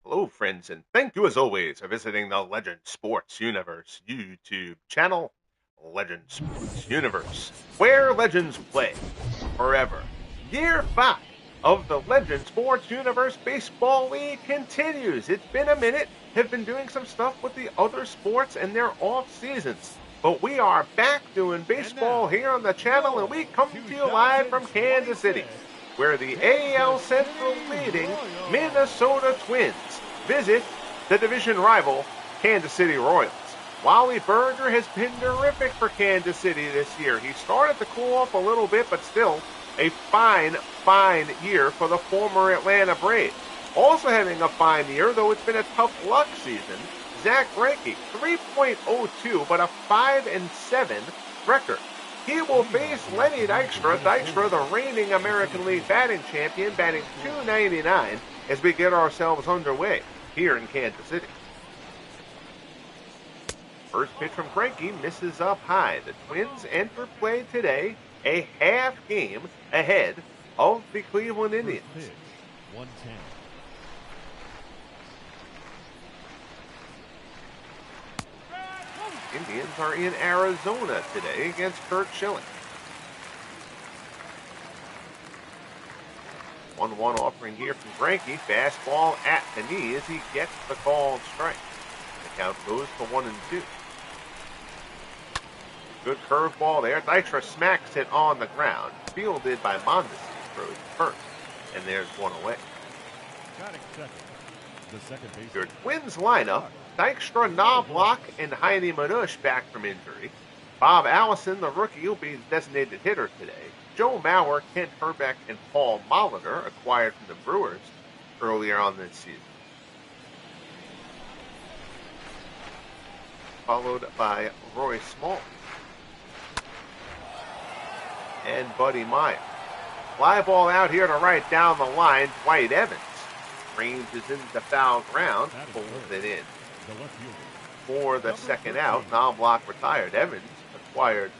Hello, friends, and thank you as always for visiting the Legend Sports Universe YouTube channel. Legend Sports Universe, where legends play forever. Year 5 of the Legend Sports Universe Baseball League continues. It's been a minute. Have been doing some stuff with the other sports and their off seasons. But we are back doing baseball here on the channel, and we come to you live from Kansas City, where the AL Central leading Minnesota Twins visit the division rival Kansas City Royals. Wally Berger has been terrific for Kansas City this year. He started to cool off a little bit, but still a fine year for the former Atlanta Braves. Also having a fine year, though it's been a tough luck season, Zack Greinke, 3.02, but a 5-7 record. He will face Lenny Dykstra. Dykstra, the reigning American League batting champion, batting .299 as we get ourselves underway here in Kansas City. First pitch from Greinke misses up high. The Twins enter play today a half game ahead of the Cleveland Indians. 110. Indians are in Arizona today against Curt Schilling. 1-1 offering here from Greinke. Fastball at the knee as he gets the called strike. The count goes to 1-2. Good curveball there. Dykstra smacks it on the ground. Fielded by Mondesi. Throws first. And there's one away. The second base. Your Twins lineup: Dykstra, Knobloch, and Heine Manush back from injury. Bob Allison, the rookie, will be designated hitter today. Joe Mauer, Kent Herbeck, and Paul Molitor, acquired from the Brewers earlier on this season. Followed by Roy Small and Buddy Meyer. Fly ball out here to right down the line. Dwight Evans ranges into foul ground, pulls it in. For the second out, Knobloch retired. Evans acquired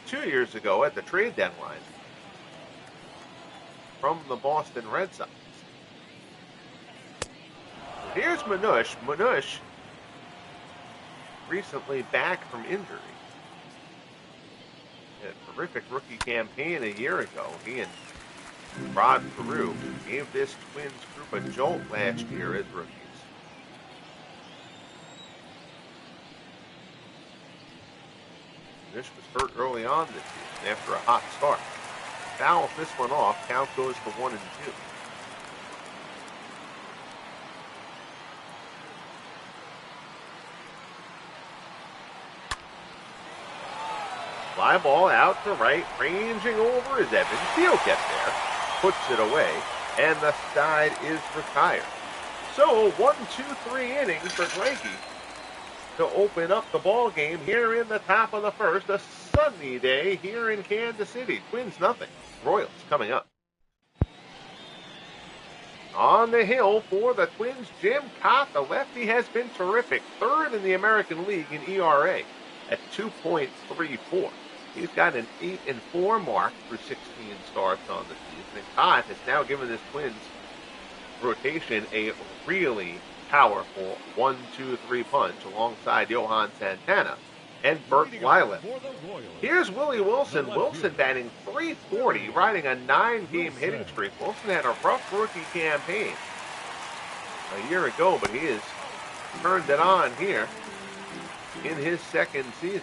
2 years ago at the trade deadline from the Boston Red Sox. Here's Manush. Manush recently back from injury. A terrific rookie campaign a year ago. He and Rod Carew gave this Twins group a jolt last year as rookies. Manush was hurt early on this season after a hot start. Fouls this one off. Count goes to 1-2. Fly ball out to right, ranging over is Evans. He'll get there, puts it away, and the side is retired. So 1-2-3 innings for Greinke to open up the ball game here in the top of the first. A sunny day here in Kansas City. Twins nothing. Royals coming up. On the hill for the Twins, Jim Kaat, the lefty, has been terrific. Third in the American League in ERA at 2.34. He's got an 8-4 mark through 16 starts on the season. And Kaat has now given this Twins rotation a really powerful 1-2-3 punch alongside Johan Santana and Bert Lilet. Here's Willie Wilson. Wilson batting .340, riding a 9-game hitting streak. Wilson had a rough rookie campaign a year ago, but he has turned it on here in his second season.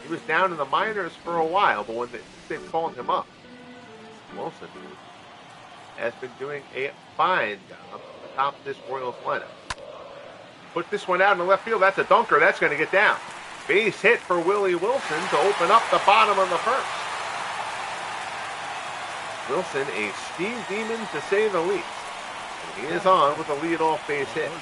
He was down in the minors for a while, but when they've called him up, Wilson has been doing a fine job atop this Royals lineup. Put this one out in the left field. That's a dunker. That's going to get down. Base hit for Willie Wilson to open up the bottom of the first. Wilson, a steam demon to say the least. And he is on with a leadoff base hit.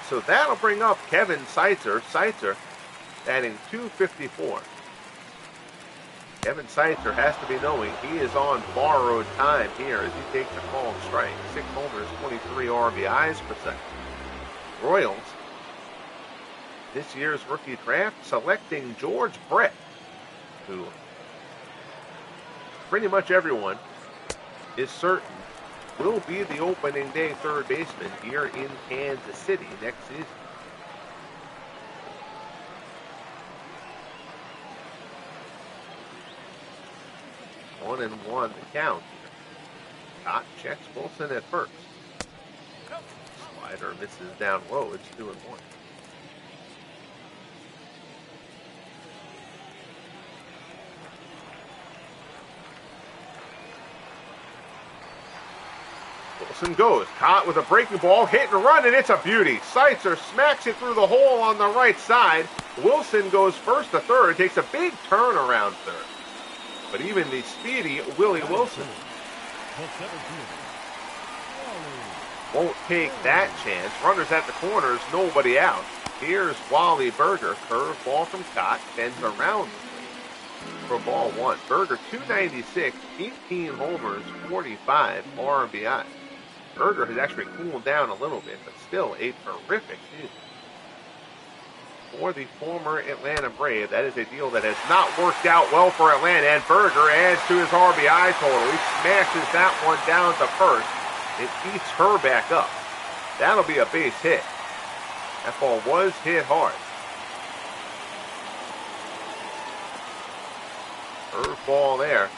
So that'll bring up Kevin Seitzer. Seitzer batting .254. Kevin Seitzer has to be knowing he is on borrowed time here as he takes a called strike. 6 homers, 23 RBIs per second. Royals, this year's rookie draft, selecting George Brett who pretty much everyone is certain will be the opening day third baseman here in Kansas City next season. One and one the count here. Kaat checks Wilson at first. Slider misses down low. It's 2-1. Wilson goes. Kaat with a breaking ball, hit and run, and it's a beauty. Seitzer smacks it through the hole on the right side. Wilson goes first to third, takes a big turn around third. But even the speedy Willie Wilson won't take that chance. Runners at the corners, nobody out. Here's Wally Berger. Curve ball from Kaat, bends around for ball one. Berger 296, 18 homers, 45 RBI. Berger has actually cooled down a little bit, but still a terrific season. For the former Atlanta Brave, that is a deal that has not worked out well for Atlanta, and Berger adds to his RBI total. He smashes that one down to first. It eats her back up. That'll be a base hit. That ball was hit hard. Curveball there.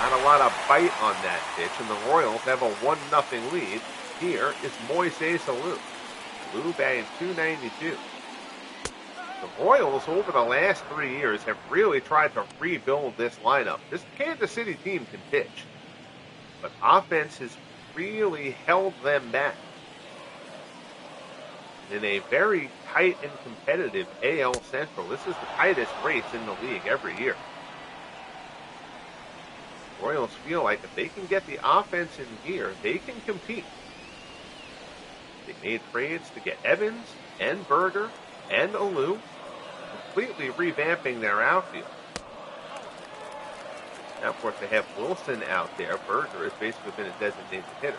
Not a lot of bite on that pitch, and the Royals have a 1-0 lead. Here is Moises Alou. Alou batting .292. The Royals, over the last 3 years, have really tried to rebuild this lineup. This Kansas City team can pitch, but offense has really held them back. In a very tight and competitive AL Central, this is the tightest race in the league every year. Royals feel like if they can get the offense in gear, they can compete. They made trades to get Evans and Berger and Alou, completely revamping their outfield. Now, of course, they have Wilson out there. Berger has basically been a designated hitter.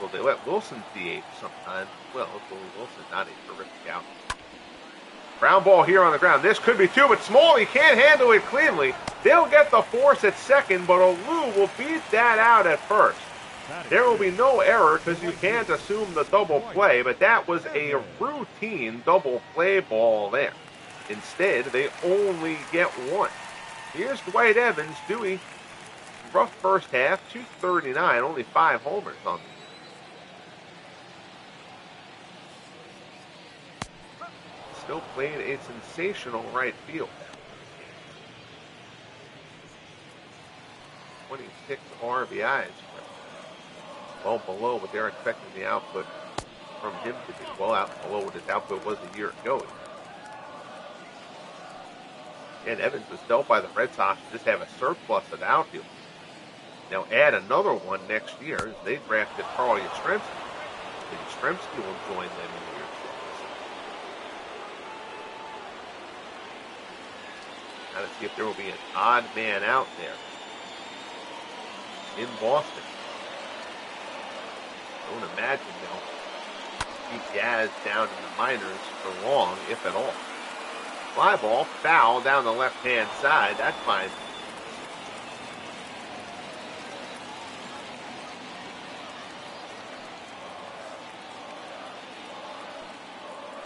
Well, they let Wilson DH sometimes. Well, Willie Wilson, not a terrific out. Ground ball here on the ground. This could be two, but Smalley can't handle it cleanly. They'll get the force at second, but Alou will beat that out at first. There will be no error because you can't assume the double play, but that was a routine double play ball there. Instead, they only get one. Here's Dwight Evans doing rough first half, 239, only 5 homers on the still playing a sensational right field. 26 RBIs. Well below what they're expecting the output from him to be. Well out below what his output was a year ago. And Evans was dealt by the Red Sox to just have a surplus of outfield. Now add another one next year as they drafted Carl Yastrzemski. Yastrzemski will join them in year 6. Now to see if there will be an odd man out there in Boston. I don't imagine they'll keep Yaz down in the minors for long, if at all. Fly ball, foul down the left-hand side. That's fine.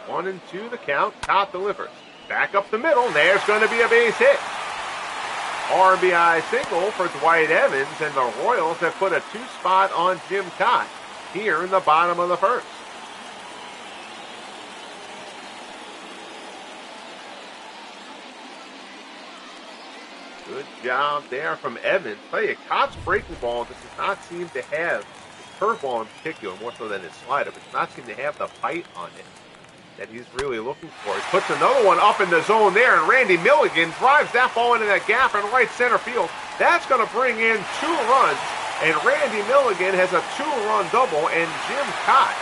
One and two the count. Kaat delivers. Back up the middle. And there's going to be a base hit. RBI single for Dwight Evans, and the Royals have put a 2-spot on Jim Kaat here in the bottom of the first. Good job there from Evans. Tell you, Kaat's breaking ball does not seem to have, his curveball in particular, more so than his slider, but does not seem to have the bite on it that he's really looking for. He puts another one up in the zone there, and Randy Milligan drives that ball into that gap in right center field. That's going to bring in 2 runs, and Randy Milligan has a 2-run double, and Jim Kaat,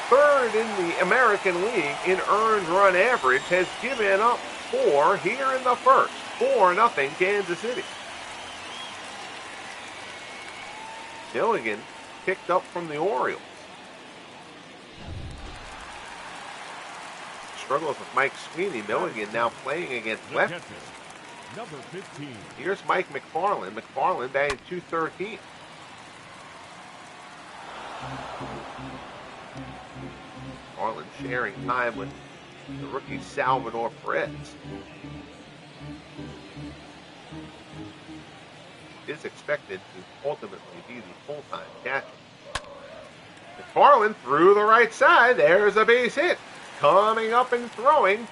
third in the American League in earned run average, has given up 4 here in the first. 4-0 Kansas City. Milligan picked up from the Orioles. struggles with Mike Sweeney. Milligan now playing against The left. catcher, number 15. Here's Mike McFarland. McFarland batting .213. McFarland sharing time with the rookie Salvador Perez. Is expected to ultimately be the full-time catcher. McFarland through the right side. There's a base hit. Coming up and throwing.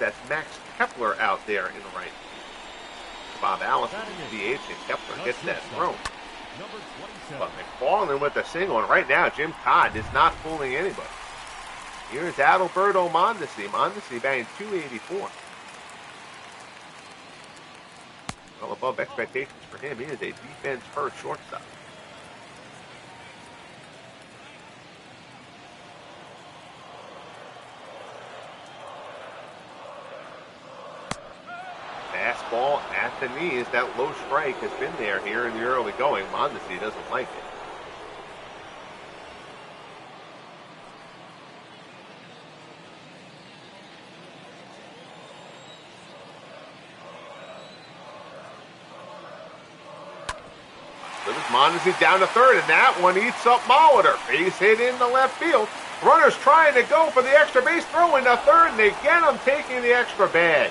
That's Max Kepler out there in the right. Bob Allison, DH, and Kepler gets that thrown. Number 27. But McFarland with the single, and right now Jim Kaat is not fooling anybody. Here's Adalberto Mondesi. Mondesi batting .284. Well above expectations for him. He is a defense-first shortstop. Fastball at the knees. That low strike has been there here in the early going. Mondesi doesn't like it. Mondesi down to third, and that one eats up Molitor. Base hit in the left field. Runners trying to go for the extra base throw into third, and they get him taking the extra bag.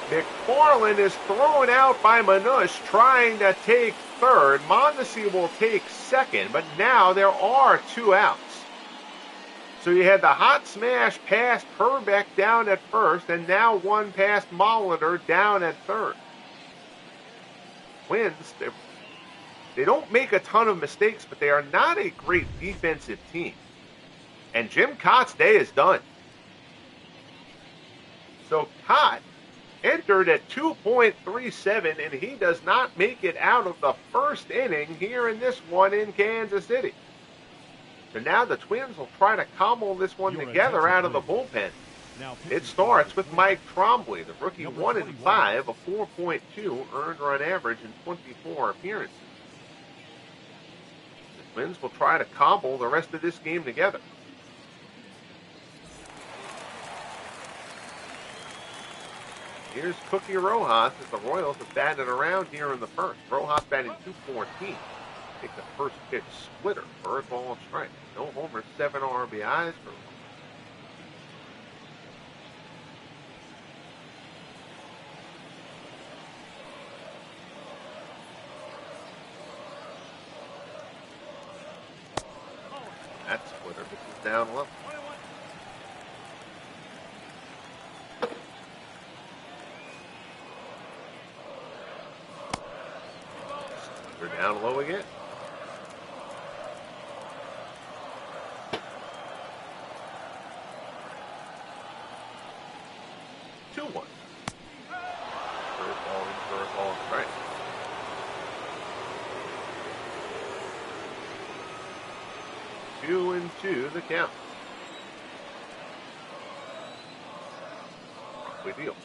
McFarland is thrown out by Manush trying to take third. Mondesi will take second, but now there are 2 outs. So you had the hot smash past Herbeck down at first, and now one past Molitor down at third. Twins, they don't make a ton of mistakes, but they are not a great defensive team. And Jim Kaat's day is done. So Kaat entered at 2.37, and he does not make it out of the first inning here in this one in Kansas City. So now the Twins will try to cobble this one together out of the bullpen. It starts with Mike Trombley, the rookie, 1-5, a 4.2 earned run average in 24 appearances. The Twins will try to cobble the rest of this game together. Here's Cookie Rojas as the Royals have batted around here in the first. Rojas batting .214. Take the first pitch splitter, bird ball and strike. No homers, 7 RBIs for that splitter. This is down low. We're down low again. Two-one. First ball, strike. Two and two, the count. Good deal.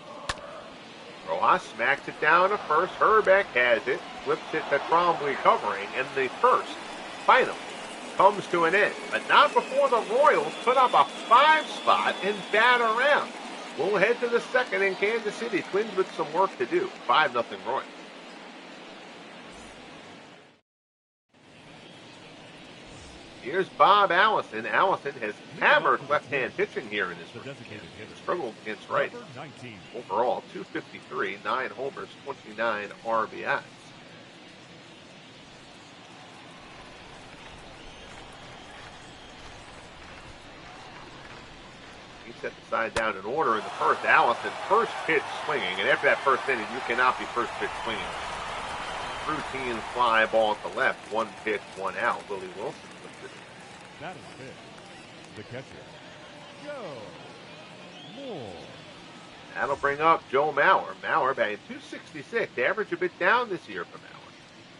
Rojas smacks it down to first. Herbeck has it. Flips it to Trombley covering. And the first, finally, comes to an end. But not before the Royals put up a 5 spot and bat around. We'll head to the second in Kansas City. Twins with some work to do. 5-0 Royals. Here's Bob Allison. Allison has hammered left-hand pitching here in this one. Struggled against right. Overall, 253, 9 homers, 29 RBIs. He set the side down in order in the first. Allison, first pitch swinging. And after that first inning, you cannot be first pitch swinging. Routine fly ball at the left. 1 pitch, 1 out. Willie Wilson. That is it. The catcher, Joe Moore. That'll bring up Joe Mauer. Mauer batting .266. Average a bit down this year for Mauer.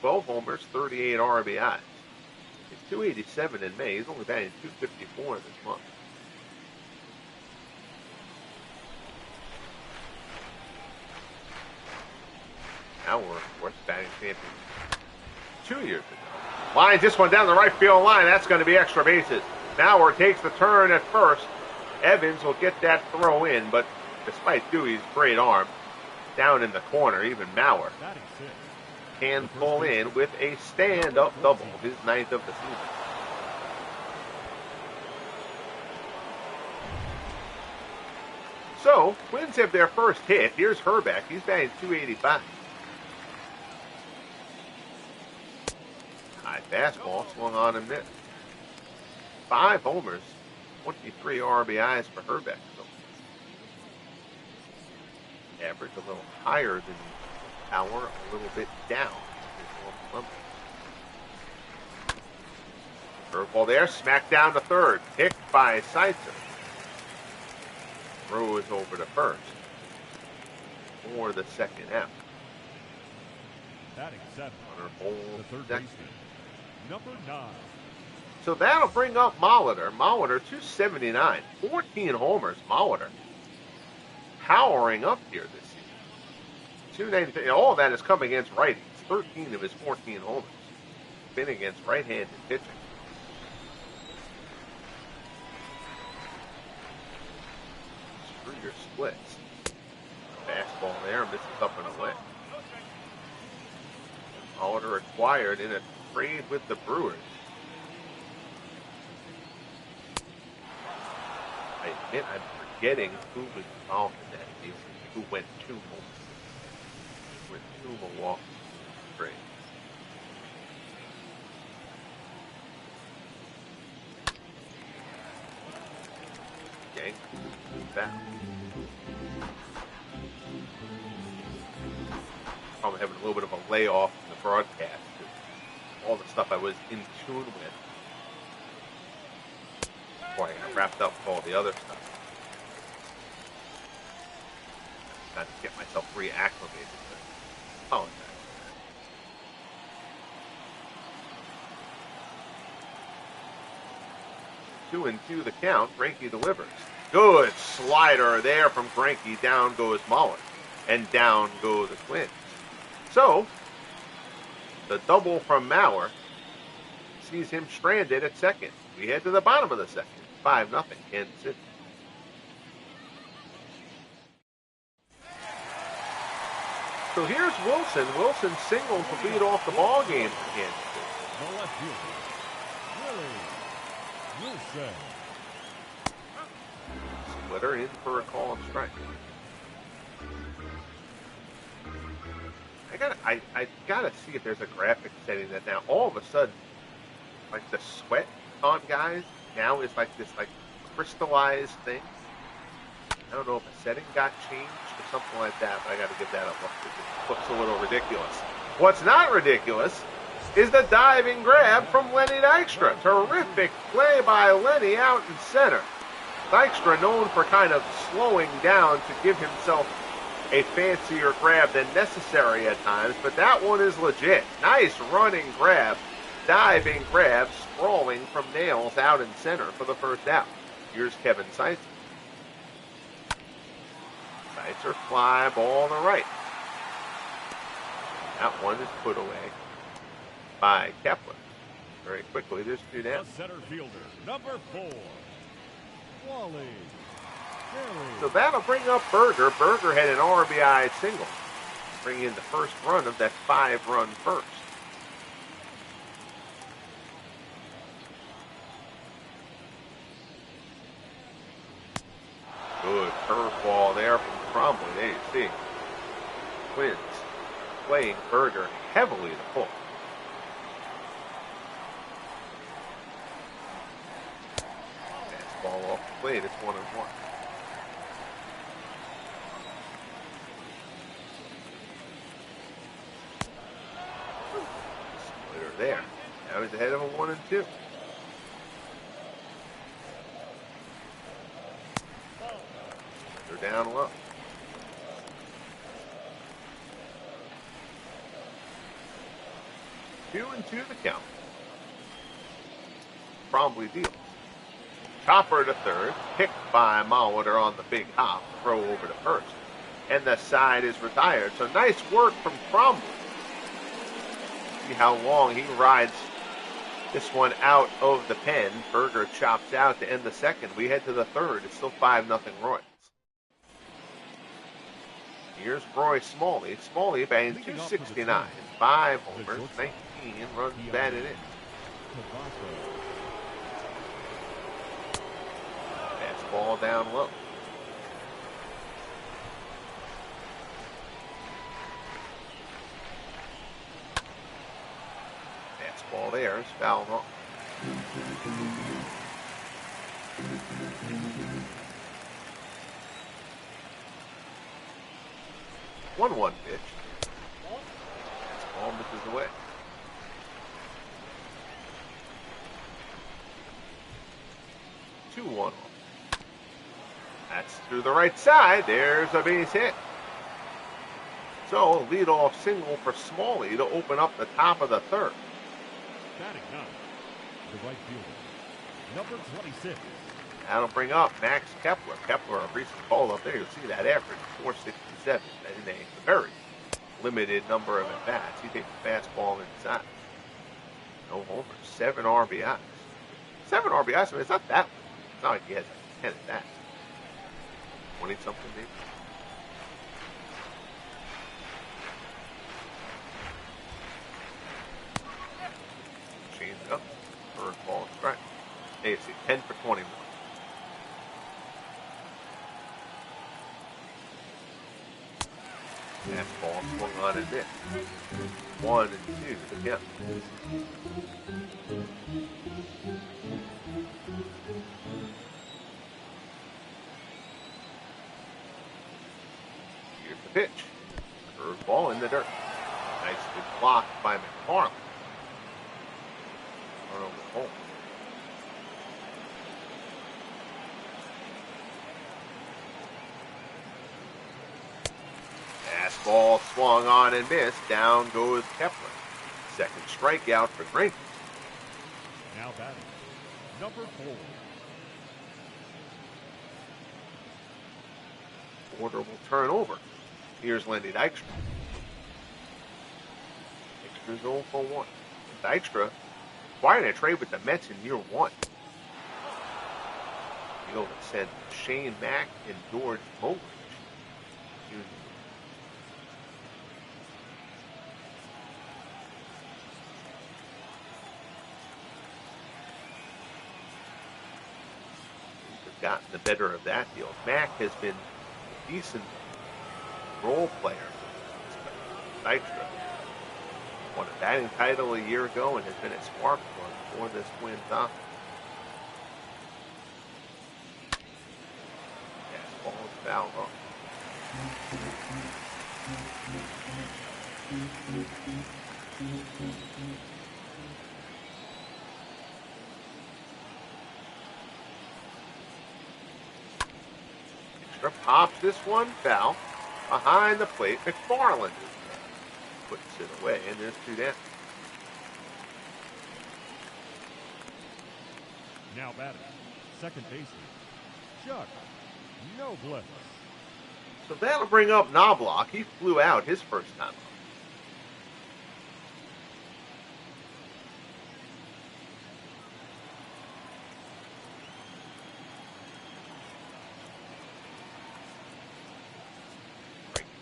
12 homers, 38 RBIs. He's .287 in May. He's only batting .254 this month. Mauer, of course, batting champion 2 years ago. Line just went down the right field line. That's going to be extra bases. Mauer takes the turn at first. Evans will get that throw in, but despite Dewey's great arm, down in the corner, even Mauer can pull in with a stand-up double, his 9th of the season. So, Twins have their first hit. Here's Herbeck. He's batting .285. High fastball swung on and missed. 5 homers, 23 RBIs for Herbeck. So average a little higher than Power, a little bit down. Curveball there, smacked down to third. Picked by Seitzer. Throw is over to first for the second out. Batting 7. The third baseman. Number 9. So that'll bring up Molitor. Molitor, 279. 14 homers. Molitor powering up here this season. 293. All of that has come against righties. 13 of his 14 homers been against right-handed pitching. Screw your splits. Fastball there, misses up and away. Molitor acquired in a trade with the Brewers. I admit I'm forgetting who was involved in that deal, who went to Milwaukee trade. Yank back. Probably having a little bit of a layoff in the broadcast. All the stuff I was in tune with before I got wrapped up with all the other stuff. Got to get myself reacclimated. Apologize. 2-2 the count. Greinke delivers. Good slider there from Greinke. Down goes Mullin. And down go the Twins. So, the double from Mauer sees him stranded at second. We head to the bottom of the second. 5-0 Kansas City. So here's Wilson. Wilson singled to lead off the ball game for Kansas City. The left fielder, Wilson. Splitter in for a call and strike. I gotta see if there's a graphic setting that now all of a sudden, like the sweat on guys now is like this like crystallized thing. I don't know if a setting got changed or something like that, but I got to give that a look. It looks a little ridiculous. What's not ridiculous is the diving grab from Lenny Dykstra. Terrific play by Lenny out in center. Dykstra known for kind of slowing down to give himself a fancier grab than necessary at times, but that one is legit. Nice running grab, diving grab, sprawling from Nails out in center for the first out. Here's Kevin Seitzer. Seitzer fly ball to right. That one is put away by Kepler. Very quickly, there's 2 down. The center fielder, number 4, Wally. So that'll bring up Berger. Berger had an RBI single, bringing in the first run of that 5-run first. Good curveball there from Cromley. There you see. Twins playing Berger heavily to pull. Fastball off the plate. It's 1-1. Splitter there. Now he's ahead of a 1-2. They're down low. Two and two the count. Probably deals. Chopper to third, picked by Molitor on the big hop, throw over to first. And the side is retired. So nice work from Cromley. See how long he rides This one out of the pen. Berger chops out to end the second. We head to the third. It's still 5-0 Royals. Here's Roy Smalley. Smalley batting .269. 5 homers, 19 runs batted in. Fastball down low. Fastball there is fouled off. 1-1 pitch. Fastball misses away. 2-1 off. That's through the right side. There's a base hit. So a leadoff single for Smalley to open up the top of the third. Batting ninth, the right fielder, number 26. That'll bring up Max Kepler. Kepler, a recent call up there. You'll see that average, 467. In a very limited number of at-bats. He takes the fastball inside. No homers. 7 RBIs. 7 RBIs, I mean, it's not that much. It's not like he has 10 at-bats. 20-something maybe. Change it up. Third ball strike. AFC 10 for 21. Fastball swung on and missed. 1 and 2 to him. Here's the pitch. Curveball in the dirt. Nicely blocked by McFarland. Turnover home. Fastball swung on and missed. Down goes Kepler. Second strikeout for Greinke. Now batting, number 4. Order will turn over. Here's Lenny Dykstra. Dykstra's 0 for 1. Dykstra acquired a trade with the Mets in year 1. He'll send Shane Mack and George Mogridge. Gotten the better of that deal. Mack has been a decent role player. Dykstra won a batting title a year ago and has been a spark plug for this Twins offense. Fastball is fouled off. Pops this one foul behind the plate. McFarland puts it away, and there's 2 down. Now batting, second baseman, Chuck Nobles. So that'll bring up Knobloch. He flew out his first time up.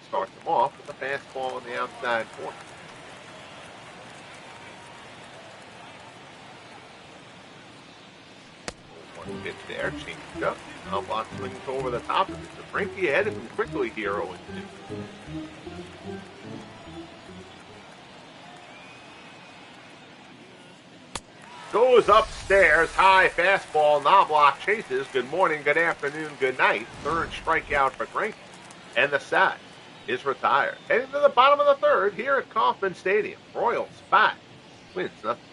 Starts him off with a fastball on the outside corner. One pitch there, changed up. Knobloch swings over the top of it. So Greinke ahead of him quickly here, 0-2. Goes upstairs, high fastball. Knobloch chases. Good morning, good afternoon, good night. Third strikeout for Greinke. And the side is retired. Heading to the bottom of the third here at Kauffman Stadium. Royals 5, Twins nothing.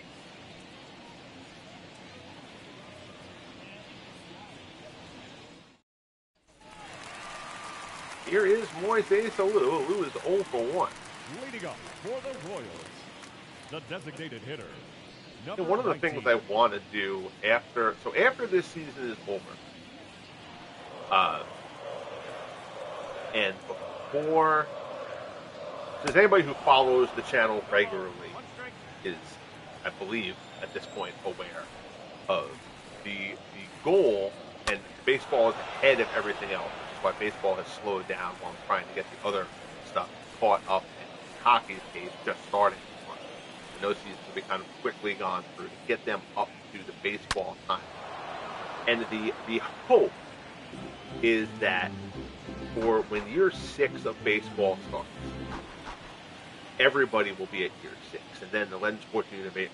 Here is Moises Alou. Alou is 0 for 1. Leading up for the Royals, the designated hitter. One of the things I want to do after this season is over, and before, since anybody who follows the channel regularly is, I believe, at this point aware of. The goal, and baseball is ahead of everything else, which is why baseball has slowed down while I'm trying to get the other stuff caught up, and hockey's case just starting this month. And those seasons will be kind of quickly gone through to get them up to the baseball time. And the hope is that for when year 6 of baseball starts, everybody will be at year 6, and then the Legend Sports Universe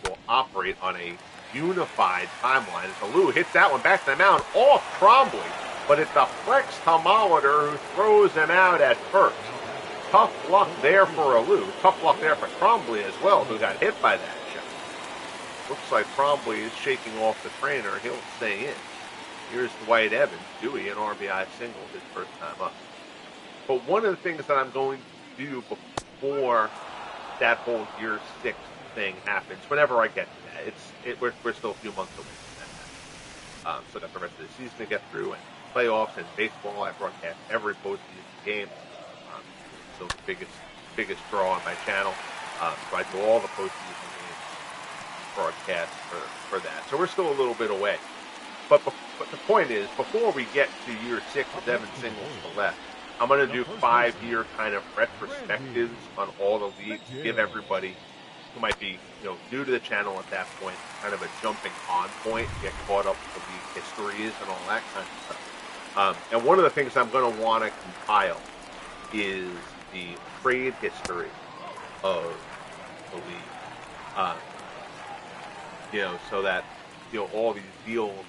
will operate on a unified timeline. As Lou hits that one back to the mound off Trombley, but it's the flex thermometer who throws him out at first. Tough luck there for Lou. Tough luck there for Trombley as well, who got hit by that shot. Looks like Trombley is shaking off the trainer. He'll stay in. Here's Dwight Evans, Dewey, an RBI single his first time up. But one of the things that I'm going to do before that whole year 6 thing happens, whenever I get to that, we're still a few months away from that. So got the rest of the season to get through, and playoffs and baseball. I broadcast every postseason game. So the biggest draw on my channel. So I do all the postseason games broadcast for that. So we're still a little bit away. But the point is, before we get to year 6 with Evan singles to left, I'm going to do 5-year kind of retrospectives on all the leagues, give everybody who might be new to the channel at that point kind of a jumping on point, get caught up with the league histories and all that kind of stuff. And one of the things I'm going to want to compile is the trade history of the league. So that all these deals,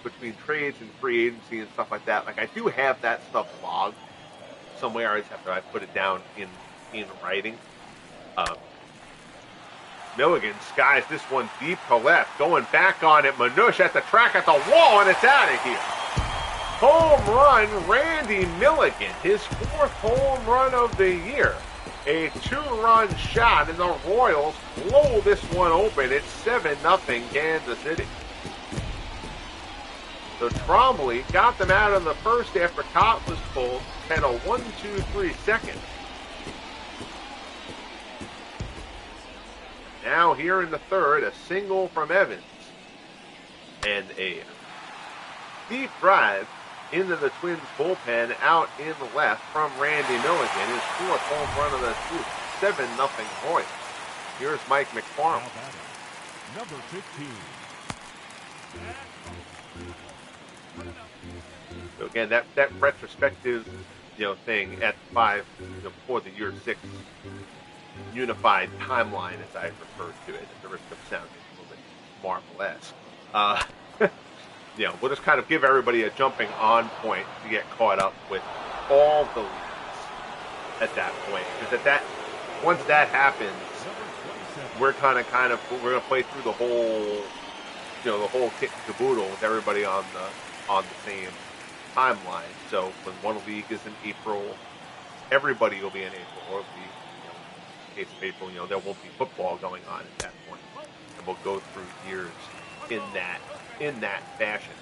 between trades and free agency and stuff like that. Like, I do have that stuff logged somewhere. I just have to put it down in writing. Milligan skies this one deep to left, going back on it. Manush at the track at the wall, and it's out of here. Home run, Randy Milligan, his 4th home run of the year. A 2-run shot, and the Royals blow this one open. It's 7-0 Kansas City. So Trombley got them out in the first after Kaat was pulled, had a 1-2-3 second. Now here in the third, a single from Evans. And a deep drive into the Twins bullpen out in the left from Randy Milligan. His 4th home run of the season. 7-0 Royals. Here's Mike McFarland. Number 15. So again, that retrospective, thing at 5, before the year 6 unified timeline, as I refer to it, at the risk of sounding a little bit Marvel-esque. We'll just kind of give everybody a jumping on point to get caught up with all the leagues at that point. Because once that happens, we're going to play through the whole, the whole kit and caboodle with everybody on the same timeline. So when one league is in April, everybody will be in April, or in the case of April, there won't be football going on at that point, and we'll go through years in that fashion.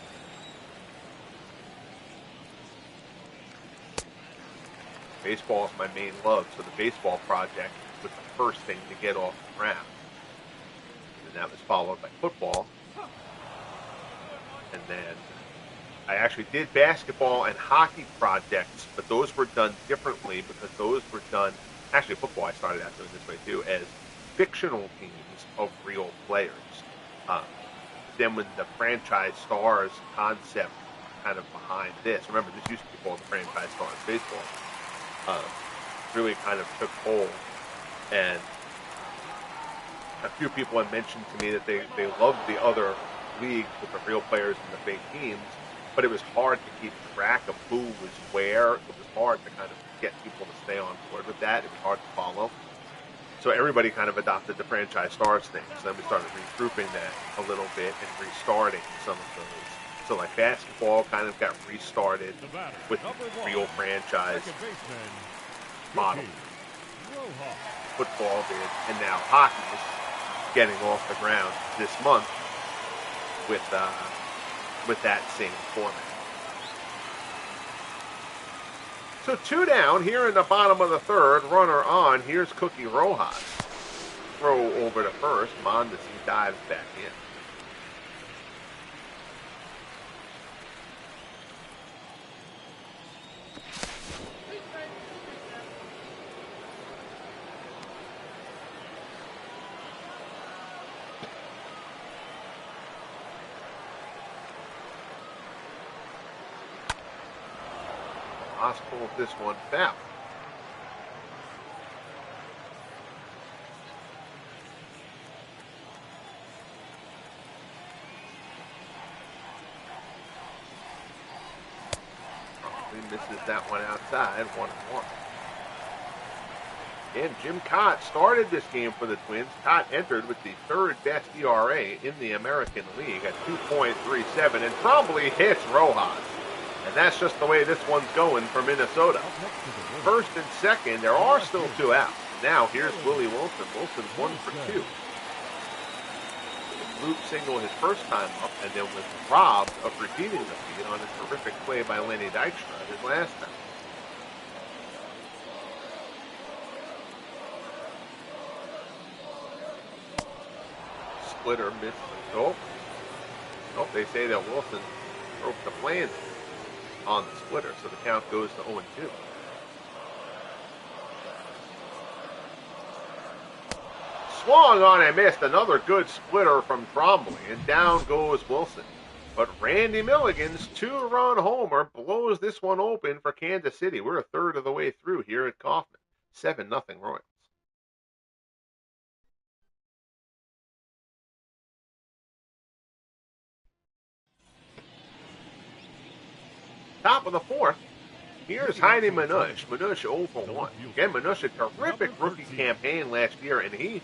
Baseball is my main love, so the baseball project was the first thing to get off the ground, and that was followed by football, and then I actually did basketball and hockey projects, but those were done differently because those were done, actually football I started out doing this way too, as fictional teams of real players. Then when the franchise stars concept kind of behind this, remember this used to be called the franchise stars baseball, really kind of took hold, and a few people had mentioned to me that they loved the other leagues with the real players and the fake teams, but it was hard to keep track of who was where. It was hard to kind of get people to stay on board with that. It was hard to follow. So everybody kind of adopted the franchise stars thing. So then we started regrouping that a little bit and restarting some of those. So like basketball kind of got restarted with real franchise model. Football did, and now hockey is getting off the ground this month with that same format. So 2 down here in the bottom of the third, runner on. Here's Cookie Rojas. throw over to first. Mondesi dives back in. Haas pulls this one foul. Misses that one outside, 1-1. And Jim Kaat started this game for the Twins. Kaat entered with the third best ERA in the American League at 2.37 and probably hits Rojas. And that's just the way this one's going for Minnesota. First and second, there are still 2 outs. Now here's Willie Wilson. Wilson's 1 for 2. Loop single his first time up, and then was robbed of repeating the feed on a terrific play by Lenny Dykstra his last time. Splitter missed. Nope. They say that Wilson broke the plan on the splitter, so the count goes to 0-2. Swung on and missed. Another good splitter from Trombley, and down goes Wilson. But Randy Milligan's 2-run homer blows this one open for Kansas City. We're a third of the way through here at Kauffman. 7-0 Royals. Top of the fourth. Here's Heidi Manush. Manush 0 for 1. Again, Manush, a terrific rookie campaign last year, and he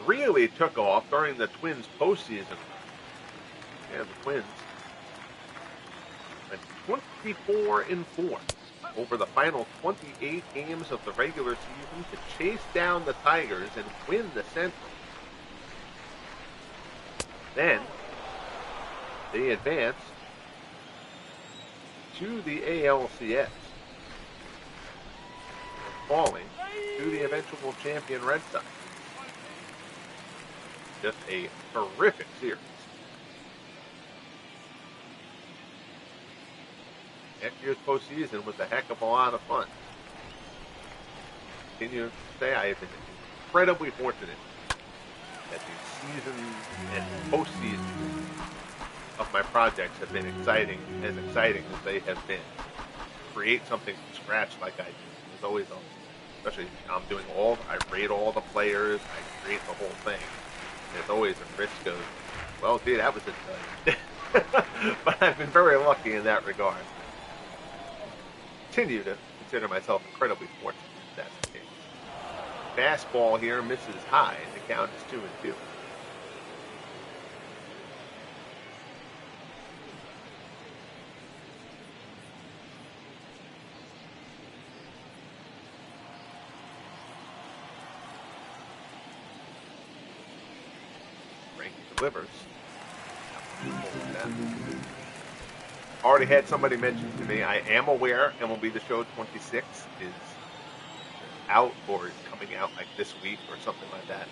really took off during the Twins postseason. Yeah, the Twins went 24-4 over the final 28 games of the regular season to chase down the Tigers and win the Central. Then they advanced to the ALCS, falling to the eventual champion Red Sox. Just a terrific series. Next year's postseason was a heck of a lot of fun. Continue to say I have been incredibly fortunate that the season and postseason of my projects have been exciting as they have been. Create something from scratch like I do. There's always, especially I'm doing I rate all the players, I create the whole thing. There's always a risk of, well, gee, that was it. But I've been very lucky in that regard. Continue to consider myself incredibly fortunate if that's the case. Fastball here misses high, and the count is 2-2. Delivers. Already had somebody mention to me, I am aware MLB The Show 26 is out or is coming out like this week or something like that.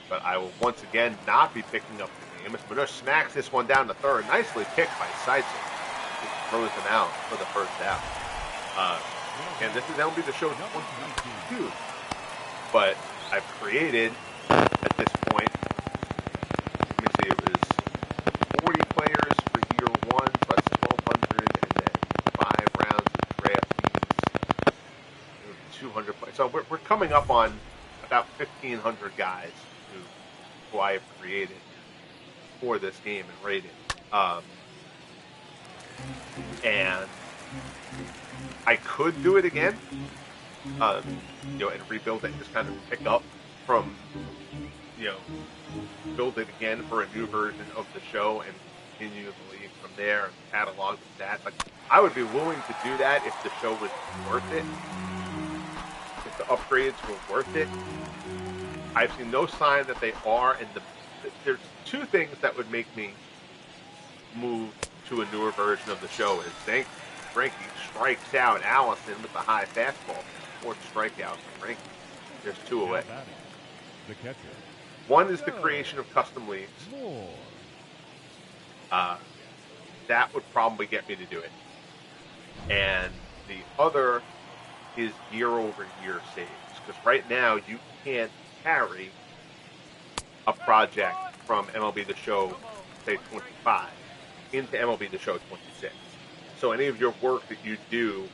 But I will once again not be picking up the game. Manush smacks this one down to third. Nicely picked by Seitzer. Just throws him out for the first out. And this is MLB The Show 22. But I've created, at this point, so we're coming up on about 1,500 guys who I have created for this game and rated. And I could do it again, and rebuild it and just kind of pick up from, build it again for a new version of the show and continue the league from there and catalog the stats. Like, I would be willing to do that if the show was worth it. If the upgrades were worth it. I've seen no sign that they are, and there's two things that would make me move to a newer version of the show. Is Zack Greinke strikes out Allison with the high fastball. Fourth strikeout for Greinke. There's 2 away. The catcher. One is the creation of custom leagues. Moore. That would probably get me to do it. And the other is year-over-year saves. Because right now, you can't carry a project from MLB The Show, say, 25, into MLB The Show 26. So any of your work that you do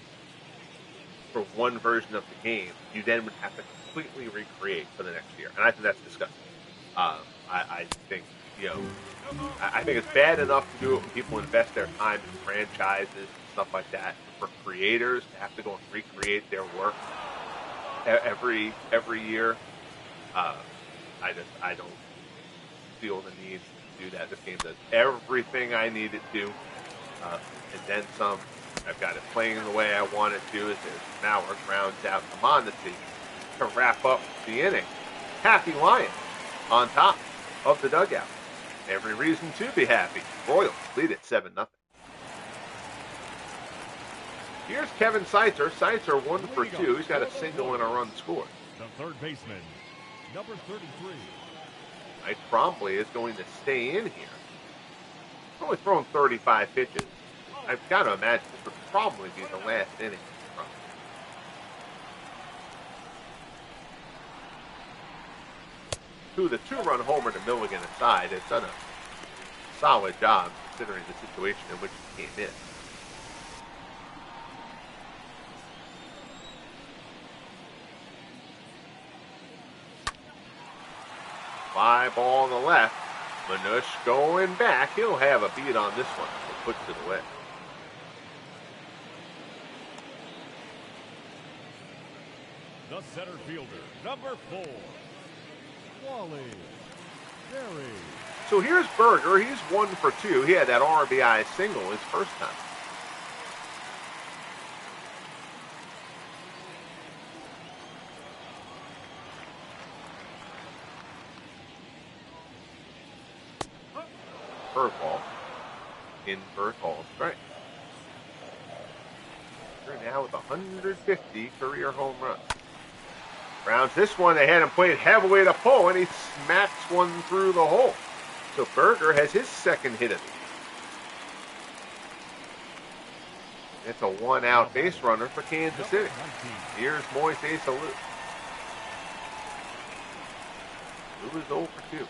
for one version of the game, you then would have to completely recreate for the next year. And I think that's disgusting. I think, I think it's bad enough to do it when people invest their time in franchises and stuff like that. For creators to have to go and recreate their work every year, I don't feel the need to do that. This game does everything I need it to, and then some. I've got it playing the way I want it to. As Mauer grounds out to Mondesi to wrap up the inning. Happy Lions on top of the dugout. Every reason to be happy. Royals lead at 7-0. Here's Kevin Seitzer. Seitzer 1 for 2. He's got a single and a run scored. The third baseman, number 33. Mike Trombley is going to stay in here. He's only thrown 35 pitches. I've got to imagine this would probably be the last inning. The two-run homer to Milligan aside, has done a solid job considering the situation in which he came in. Fly ball on the left. Manush going back. He'll have a beat on this one. He puts it away. The center fielder, number 4. Wally. Gary. So here's Berger. He's 1 for 2. He had that RBI single his first time. Curveball. Invert ball strike. Berger now with 150 career home runs. Rounds this one, they had him played heavily to pull, and he smacks one through the hole. So Berger has his second hit of the year. It's a 1-out base runner for Kansas City. Here's Moises Alou. Alou is 0 for 2.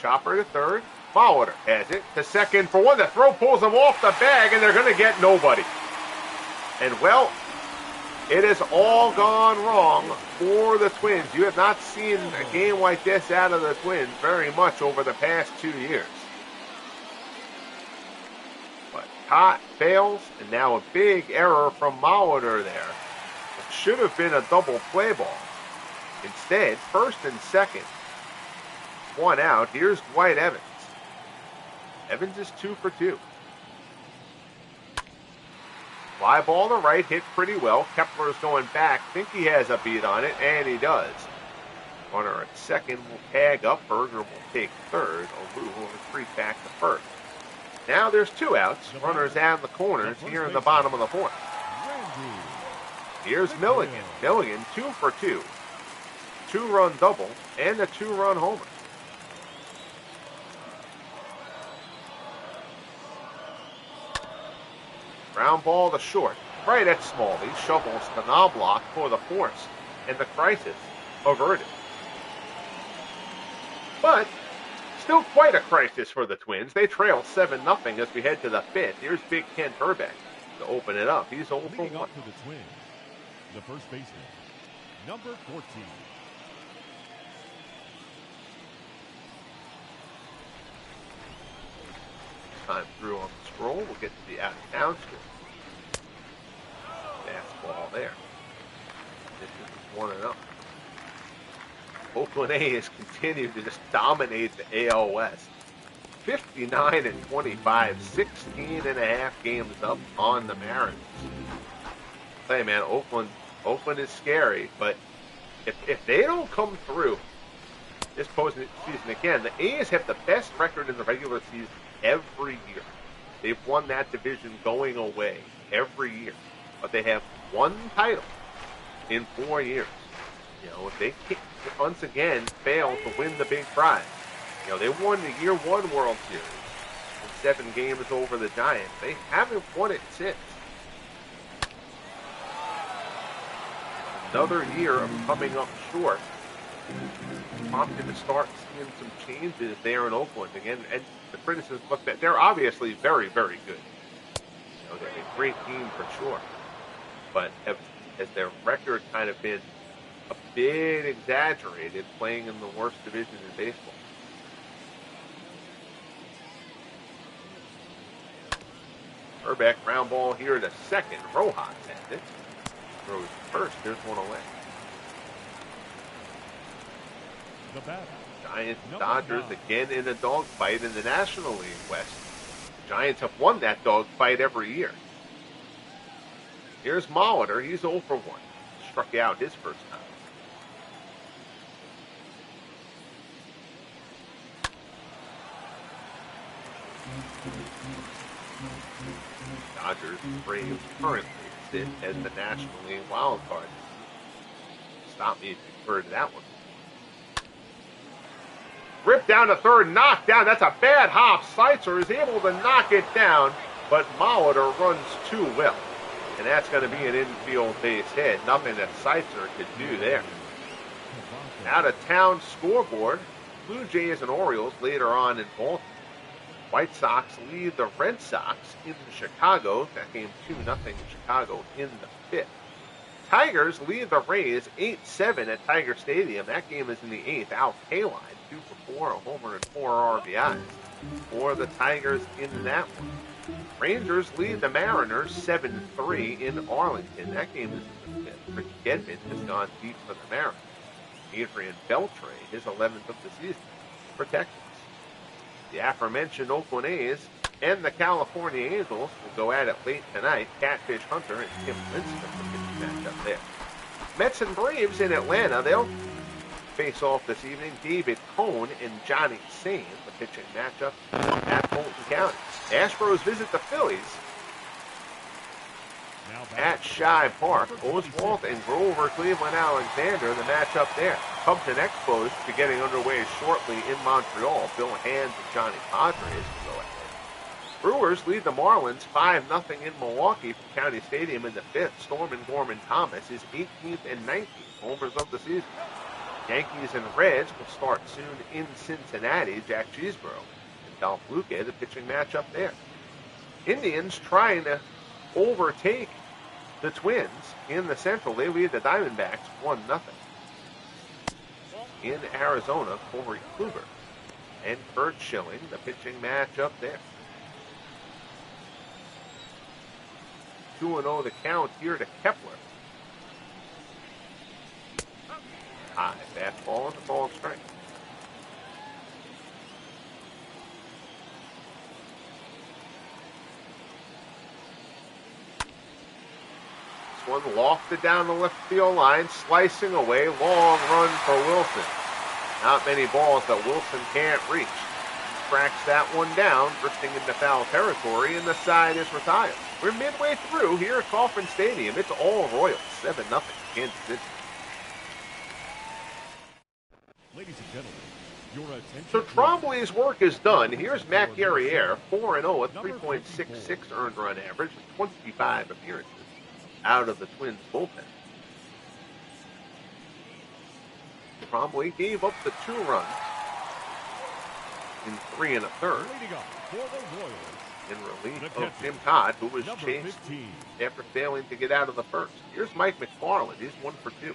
Chopper to third. Molitor has it to second for 1. The throw pulls him off the bag, and they're going to get nobody. And, well, it has all gone wrong for the Twins. You have not seen a game like this out of the Twins very much over the past 2 years. But Kaat fails, and now a big error from Molitor there. It should have been a double play ball. Instead, first and second, 1 out. Here's Dwight Evans. Evans is 2 for 2. Fly ball to right, hit pretty well. Kepler's going back. Think he has a beat on it, and he does. Runner at second will tag up. Berger will take third. Alou will retreat back to first. Now there's 2 outs. Runners out in the corners here in the bottom of the 4th. Here's Milligan. Milligan 2 for 2. 2-run double and a 2-run homer. Ground ball to short. Right at Smalley. Shovels to Knobloch for the force. And the crisis averted. But still quite a crisis for the Twins. They trail 7-0 as we head to the 5th. Here's Big Ken Burbank to open it up. He's 0 for 1. Leading up to the Twins, the first baseman, number 14. Time through on the scroll. We'll get to the out-of-town score. Fastball there. This is 1-0. Oakland A's continue to just dominate the AL West. 59-25, 16 and a half games up on the Mariners. Hey man, Oakland is scary, but if they don't come through this postseason again, the A's have the best record in the regular season every year. They've won that division going away every year, but they have 1 title in 4 years. If they once again fail to win the big prize, they won the Year 1 World Series in 7 games over the Giants. They haven't won it since. Another year of coming up short prompted to start seeing some changes there in Oakland again. And the criticism look that they're obviously very, very good. They're a great team for sure. But has their record kind of been a bit exaggerated playing in the worst division in baseball? Herbeck ground ball here to second. Rojas has it. Throws first. There's one away. The batter. Giants, Dodgers again in a dogfight in the National League West. The Giants have won that dogfight every year. Here's Molitor. He's 0 for 1. Struck out his first time. Dodgers and Braves currently sit as the National League wild card. Stop me if you've heard of that one. Ripped down to third, knocked down. That's a bad hop. Seitzer is able to knock it down, but Molitor runs too well. And that's going to be an infield base hit. Nothing that Seitzer could do there. Out of town scoreboard. Blue Jays and Orioles later on in Baltimore. White Sox lead the Red Sox in Chicago. That game 2-0 Chicago in the 5th. Tigers lead the Rays 8-7 at Tiger Stadium. That game is in the 8th. Al Kaline 2 for 4, a homer and 4 RBIs for the Tigers in that one. Rangers lead the Mariners 7-3 in Arlington. That game is in the 5th. Ricky Gedman has gone deep for the Mariners. Adrian Beltre, his 11th of the season for Texas. The aforementioned Oakland A's and the California Angels will go at it late tonight. Catfish Hunter and Tim Lincecum, the pitching matchup there. Mets and Braves in Atlanta. They'll face off this evening. David Cone and Johnny Sane, the pitching matchup at Fulton County. Astros visit the Phillies at Shibe Park. Oswalt and Grover Cleveland Alexander, the matchup there. Cubs and Expos beginning underway shortly in Montreal. Bill Hands and Johnny Padres will go ahead. Brewers lead the Marlins 5-0 in Milwaukee from County Stadium in the 5th. Stormin Gorman Thomas is 18th and 19th homers of the season. Yankees and Reds will start soon in Cincinnati. Jack Cheeseborough and Dolph Luque, the pitching matchup there. Indians trying to overtake the Twins in the Central. They lead the Diamondbacks 1-0. In Arizona, Corey Kluber and Kurt Schilling, the pitching matchup there. 2-0 the count here to Kepler. High fastball and the ball strike. One lofted down the left field line, slicing away, long run for Wilson. Not many balls that Wilson can't reach. Cracks that one down, drifting into foul territory, and the side is retired. We're midway through here at Kauffman Stadium. It's all Royals, 7-0 Kansas City. Ladies and gentlemen, your attention. So Trombley's work is done. Here's Matt Guerriere, 4-0 at 3.66 earned run average, 25 appearances out of the Twins bullpen. Trombley gave up the 2 runs in 3 1/3 in relief of Jim Kaat, who was chased after failing to get out of the first. Here's Mike McFarland. He's 1 for 2.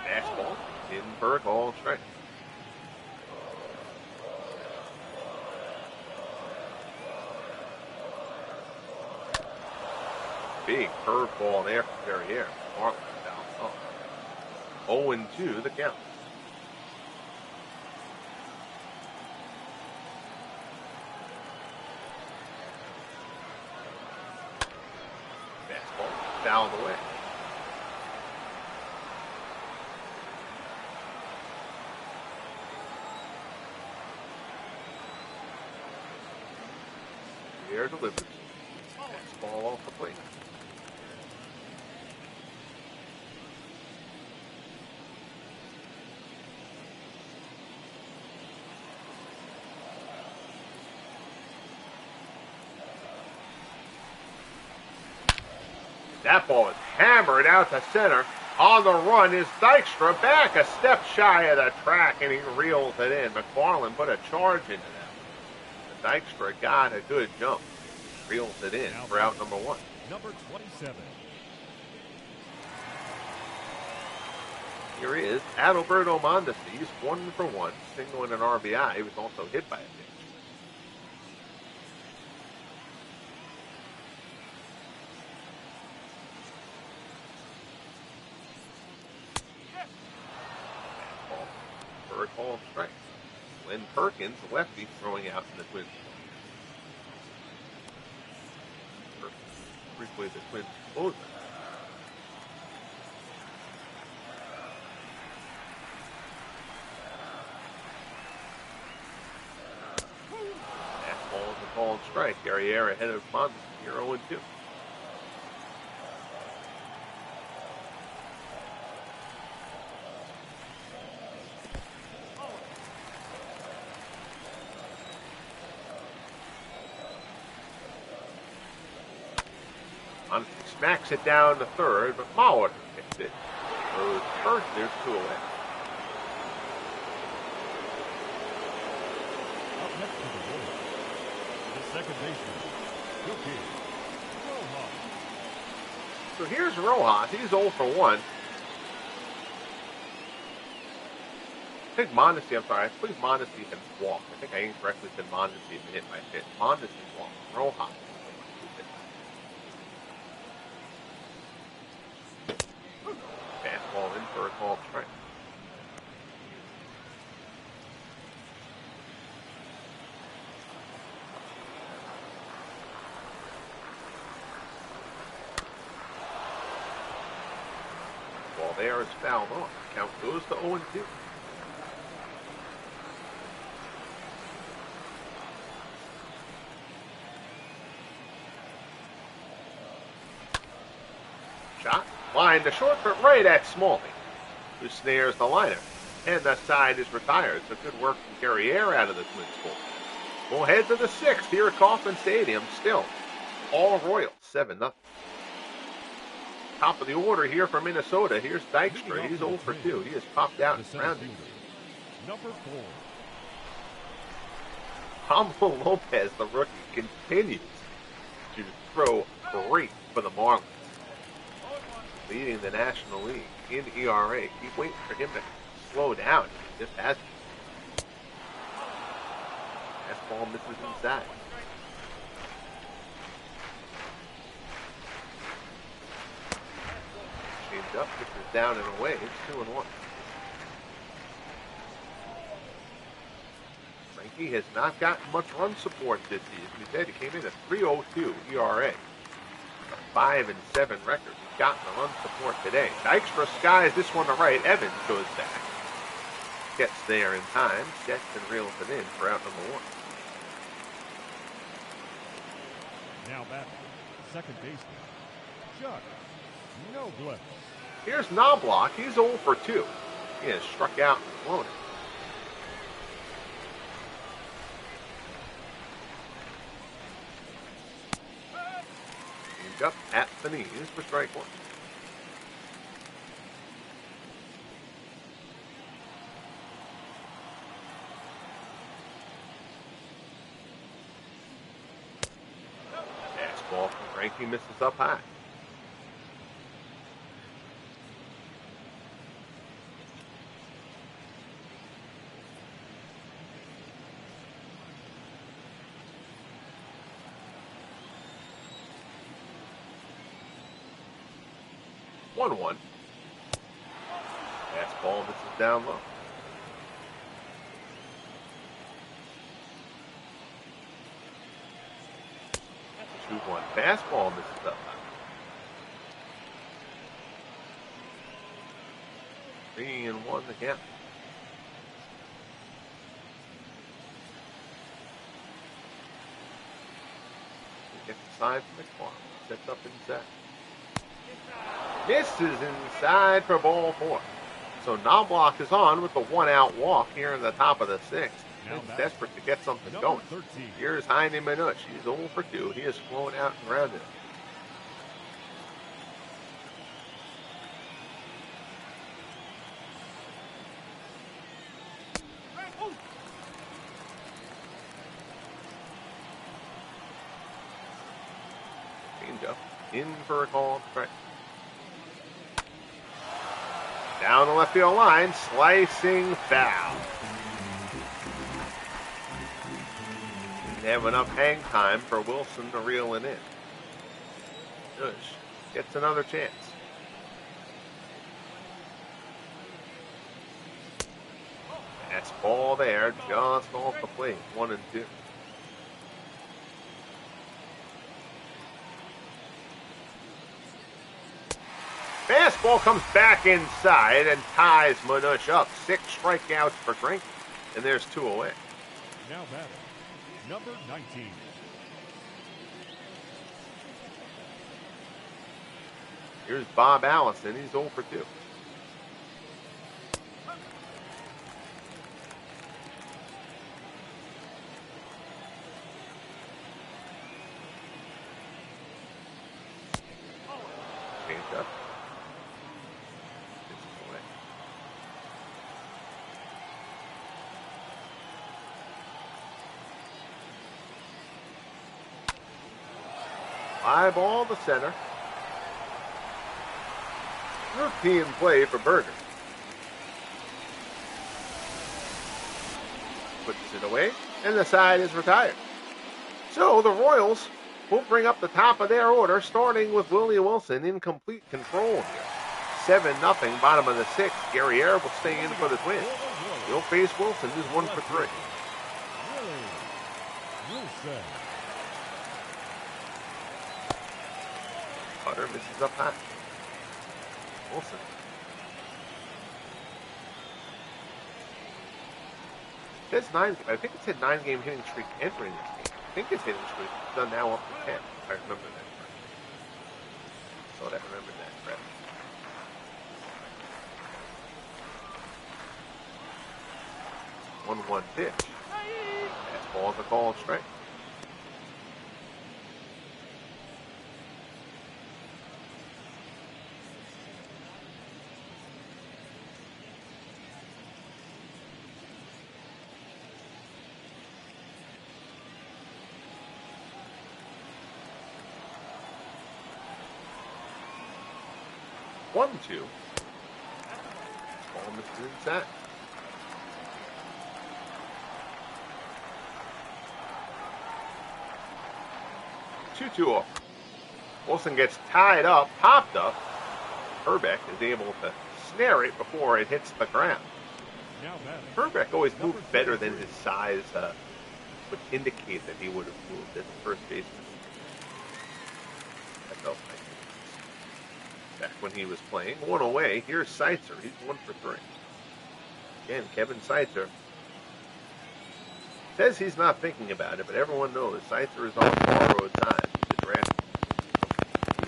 Fastball in Burke, all strike. Big curveball there from Guerriere. Marlins down low. 0-2 the count. Fastball fouled away. Gobert delivers. Fastball off the plate. That ball is hammered out to center. On the run is Dykstra, back a step shy of the track, and he reels it in. McFarland put a charge into that. Dykstra got a good jump. Reels it in for out number 1. Number 27. Here is Adalberto Mondesi. He's 1 for 1, single and an RBI. He was also hit by a pitch. Ball strike. Glenn Perkins, lefty, throwing out in the Twins. Briefly, the Twins closer. Fastball is a called strike. Guerriere ahead of Mondesi, 0-2. Smacks it down to third, but Mauer gets it. Goes first, there's 2 away. Up next to the ball, the second baseman, Rojas. So here's Rojas. He's 0 for 1. I think Mondesi, I believe Mondesi had walked. I think I incorrectly said Mondesi had been hit by a pitch. Mondesi walked. Rojas. Fastball in for a called strike. Ball there is fouled off. Count goes to 0-2. Shot. Line to short, but right at Smalley, who snares the liner. And the side is retired. So good work from Guerriere out of the Twins bull. We'll head to the 6th here at Kauffman Stadium. Still, all Royals, 7-0. Top of the order here for Minnesota. Here's Dykstra. He's 0 for 2. He has popped out and grounded. Number 4. Pablo Lopez, the rookie, continues to throw great for the Marlins. Leading the National League in ERA. Keep waiting for him to slow down. He just hasn't. Fastball misses inside. Changed up, pitches down and away. It's 2-1. Greinke has not gotten much run support this season. He said he came in at 3.02 ERA. A 5-7 record. He's gotten the run support today. Dykstra skies this one to right. Evans goes back. Gets there in time. Gets and reels it in for out number 1. Now back, second baseman, Chuck Knobloch. Here's Knobloch. He's 0 for 2. He has struck out and thrown it. Up at the knees for strike 1. Fastball from Greinke misses up high. One. Fastball misses down low. Two one. Fastball misses up high. 3-1 the count. outside for McFarland. Sets up inside. Misses inside for ball 4. So Knobloch is on with the 1-out walk here in the top of the 6th. He's desperate to get something going. 13. Here's Heine Minush. He's 0 for 2. He is flown out and grounded. Changeup in for a call strike. Down the left field line, slicing foul. Didn't have enough hang time for Wilson to reel it in. Bush gets another chance. That's ball there, just off the plate. 1-2. Fastball comes back inside and ties Minush up. 6 strikeouts for Greinke, and there's 2 away. Now batting, number 19. Here's Bob Allison. He's 0 for 2. Changed up. Fly ball to center. Routine play for Berger. Puts it away, and the side is retired. So the Royals will bring up the top of their order, starting with Willie Wilson in complete control here. 7-0, bottom of the 6th. Gary Air will stay in for the Twins. He'll face Wilson, who's 1 for 3. Wilson. Cutter misses up high. Wilson. It says 9. I think it said 9-game hitting streak entering this game. I think his hitting streak is done now up to 10. I remember that correctly. Thought I remembered that correctly. 1-1 pitch. Fastball is a call strike. One, 2. Ball misses inside. Two off. Wilson gets tied up, popped up. Herbeck is able to snare it before it hits the ground. Herbeck always moved better than his size would indicate that he would have moved as a first baseman. That felt nice. Back when he was playing. 1 away. Here's Seitzer. He's 1 for 3. Again, Kevin Seitzer says he's not thinking about it, but everyone knows Seitzer is on borrowed time. The draft.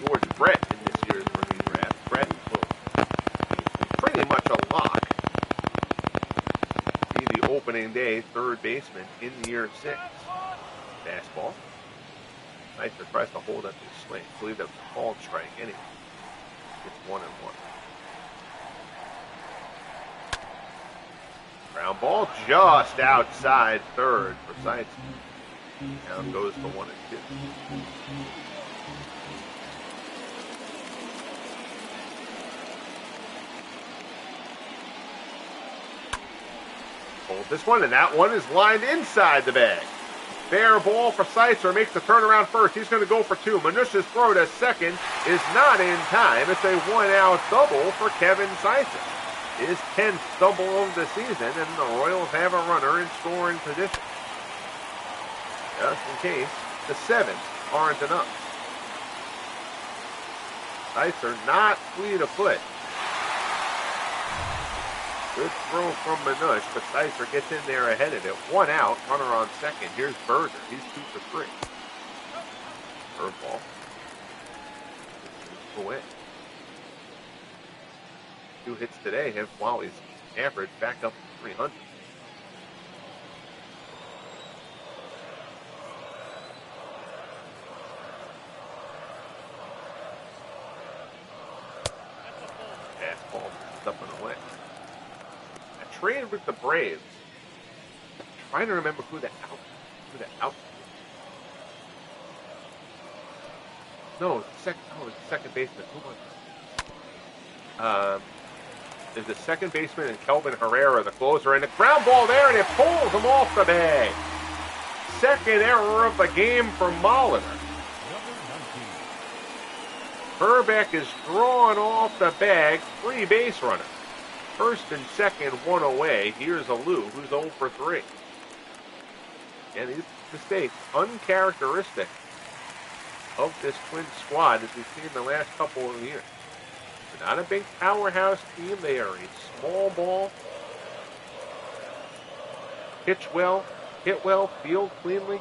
George Brett in this year's rookie draft. Brett will pretty much a lock. Be the opening day third baseman in year 6. Fastball. Seitzer tries to hold up his swing. I believe that was a called strike anyway. It's 1-1. Ground ball just outside third for Seitzer. Down goes to 1-2. Hold this one, and that one is lined inside the bag. Fair ball for Seitzer, makes the turnaround first. He's going to go for 2. Minush's throw to second is not in time. It's a 1-out double for Kevin Seitzer. His 10th double of the season, and the Royals have a runner in scoring position. Just in case the 7th aren't enough. Seitzer not fleet of foot. Good throw from Minush, but Seitzer gets in there ahead of it. 1 out, runner on second. Here's Berger. He's 2 for 3. Curveball. Away. 2 hits today have Wally's average back up to 300. Fastball up and away. I traded with the Braves. Trying to remember who the out. No, it's the second baseman. Who was it? There's the second baseman and Kelvin Herrera, the closer, and the ground ball there, and it pulls him off the bag. Second error of the game for Molitor. Herbeck is drawn off the bag, 3 base runners. First and second, 1 away. Here's Lsubl, who's 0 for 3. And these mistakes, uncharacteristic of this Twins squad as we've seen the last couple of years. They're not a big powerhouse team. They are a small ball. Pitch well, hit well, field cleanly.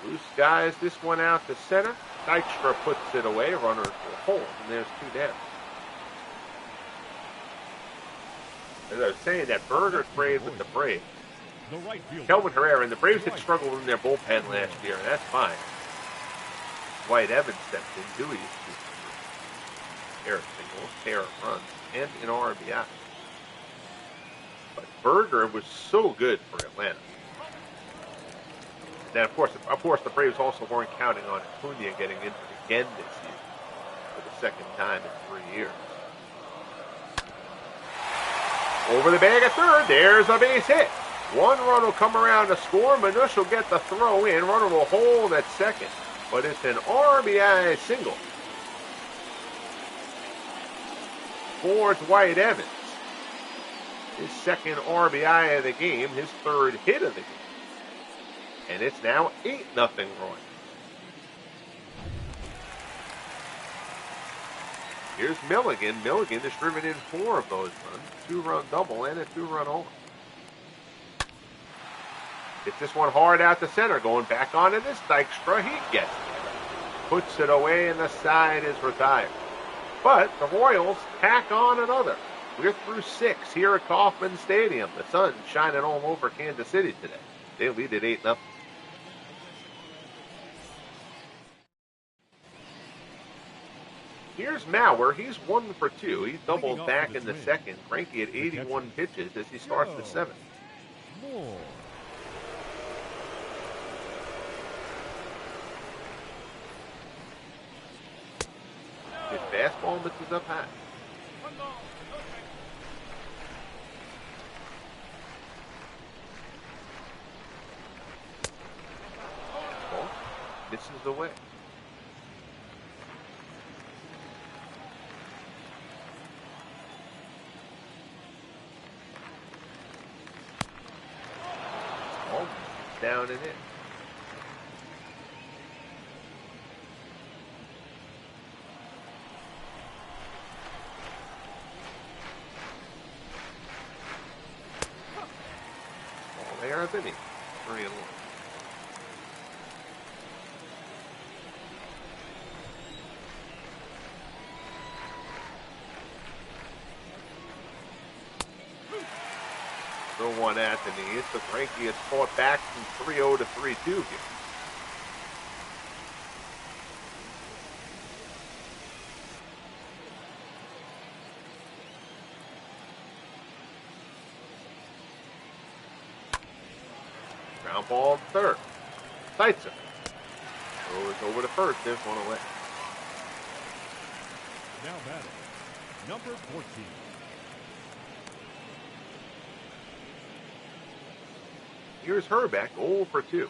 Loose guys this one out to center. Dykstra puts it away. Runners will hold, and there's 2 down. As I was saying, that Berger trade with the Braves. Kelvin Herrera, and the Braves had struggled in their bullpen last year, and that's fine. White Evans stepped in, Dewey used to pair of singles, pair of runs, and an RBI. But Berger was so good for Atlanta. Then, of course, the Braves also weren't counting on Acuna getting injured again this season for the second time in 3 years. Over the bag at third, there's a base hit. 1 run will come around to score. Manush will get the throw in. Runner will hold at second, but it's an RBI single for Dwight Evans. His second RBI of the game, his 3rd hit of the game. And it's now 8-0 Royals. Here's Milligan. Milligan distributed 4 of those runs. 2-run double and a 2-run home. Hits this one hard out to center. Going back onto this Dykstra. He gets it. Puts it away and the side is retired. But the Royals tack on another. We're through 6 here at Kauffman Stadium. The sun's shining all over Kansas City today. They lead at 8-0. Here's Mauer. He's 1 for 2. He doubled back in the second. Greinke at 81 pitches as he starts the 7th. His fastball misses up high. Ball misses away. Down and in. Ball there, of inning. 3-1. Throw one at the knee. So Greinke has fought back from 3-0 to 3-2 here. Ground ball third. Seitzer goes over to first. There's one away. Now batting, number 14. Here's Herbeck, 0 for 2.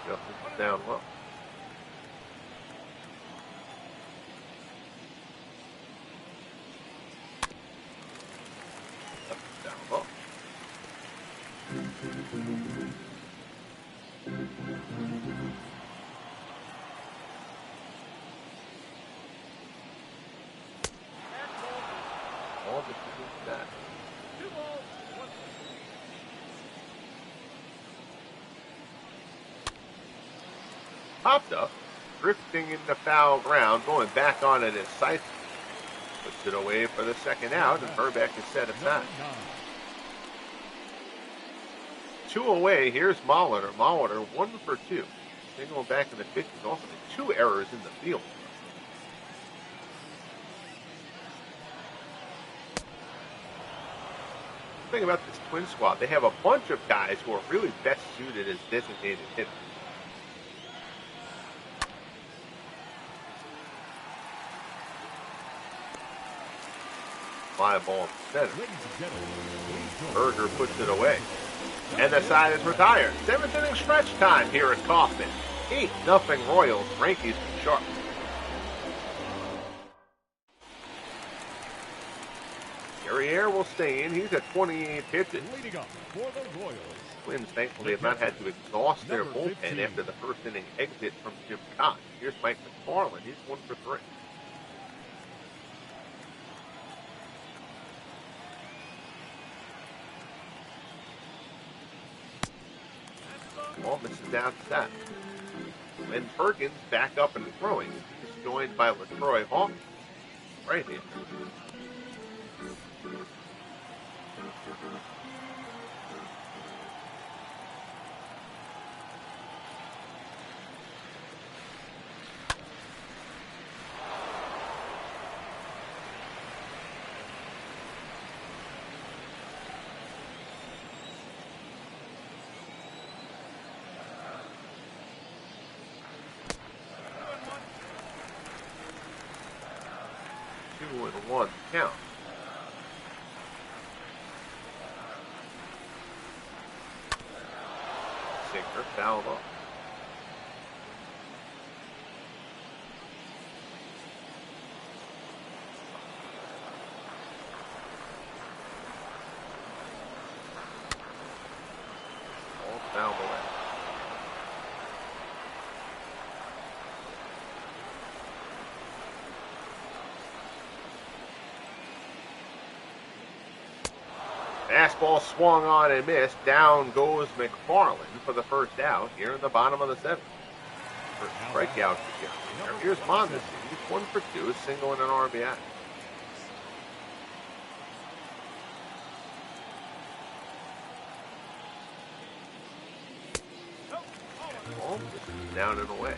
Justin's down low. Down low. Popped up, drifting into foul ground, going back on it is Seitz. Puts it away for the second out, and Herbeck is set aside. 2 away. Here's Molitor. Molitor 1 for 2. Single back in the pitch. He's also made 2 errors in the field. The thing about this Twin squad, they have a bunch of guys who are really best suited as designated hitters. Fly ball in center. Berger puts it away. And the side is retired. 7th inning stretch time here at Kauffman. 8-0 Royals. Greinke's been sharp. Guerriere will stay in. He's at 28 pitches. Leading up for the Royals. Twins thankfully have not had to exhaust their bullpen after the first inning exit from Jim Kaat. Here's Mike McFarland. He's 1 for 3. Ball misses outside. Glenn Perkins back up and throwing. He's joined by LaTroy Hawkins. Right here. With a 1 count. Sinker fouled off. All fouled away. Fastball swung on and missed. Down goes McFarland for the first out here in the bottom of the 7th. First strikeout for Guerriere. Here's Mondesi. He's 1 for 2, a single and an RBI. Ball down and away.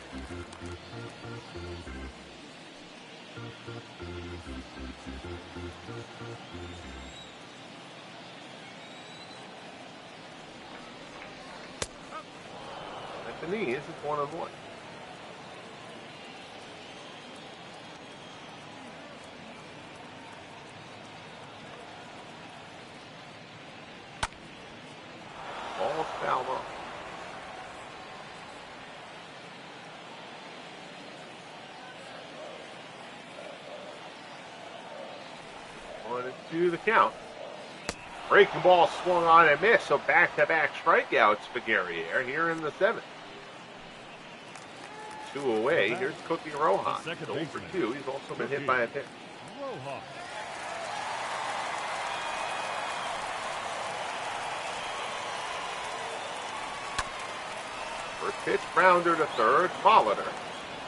At the knees, it's 1-1. Ball fouled off. 1-2 the count. Breaking ball swung on and missed, so back-to-back strikeouts for Guerriere here in the 7th. 2 away. Here's Cookie Rojas. 0 for 2. He's also been hit by a pitch. First pitch, grounder to third. Molitor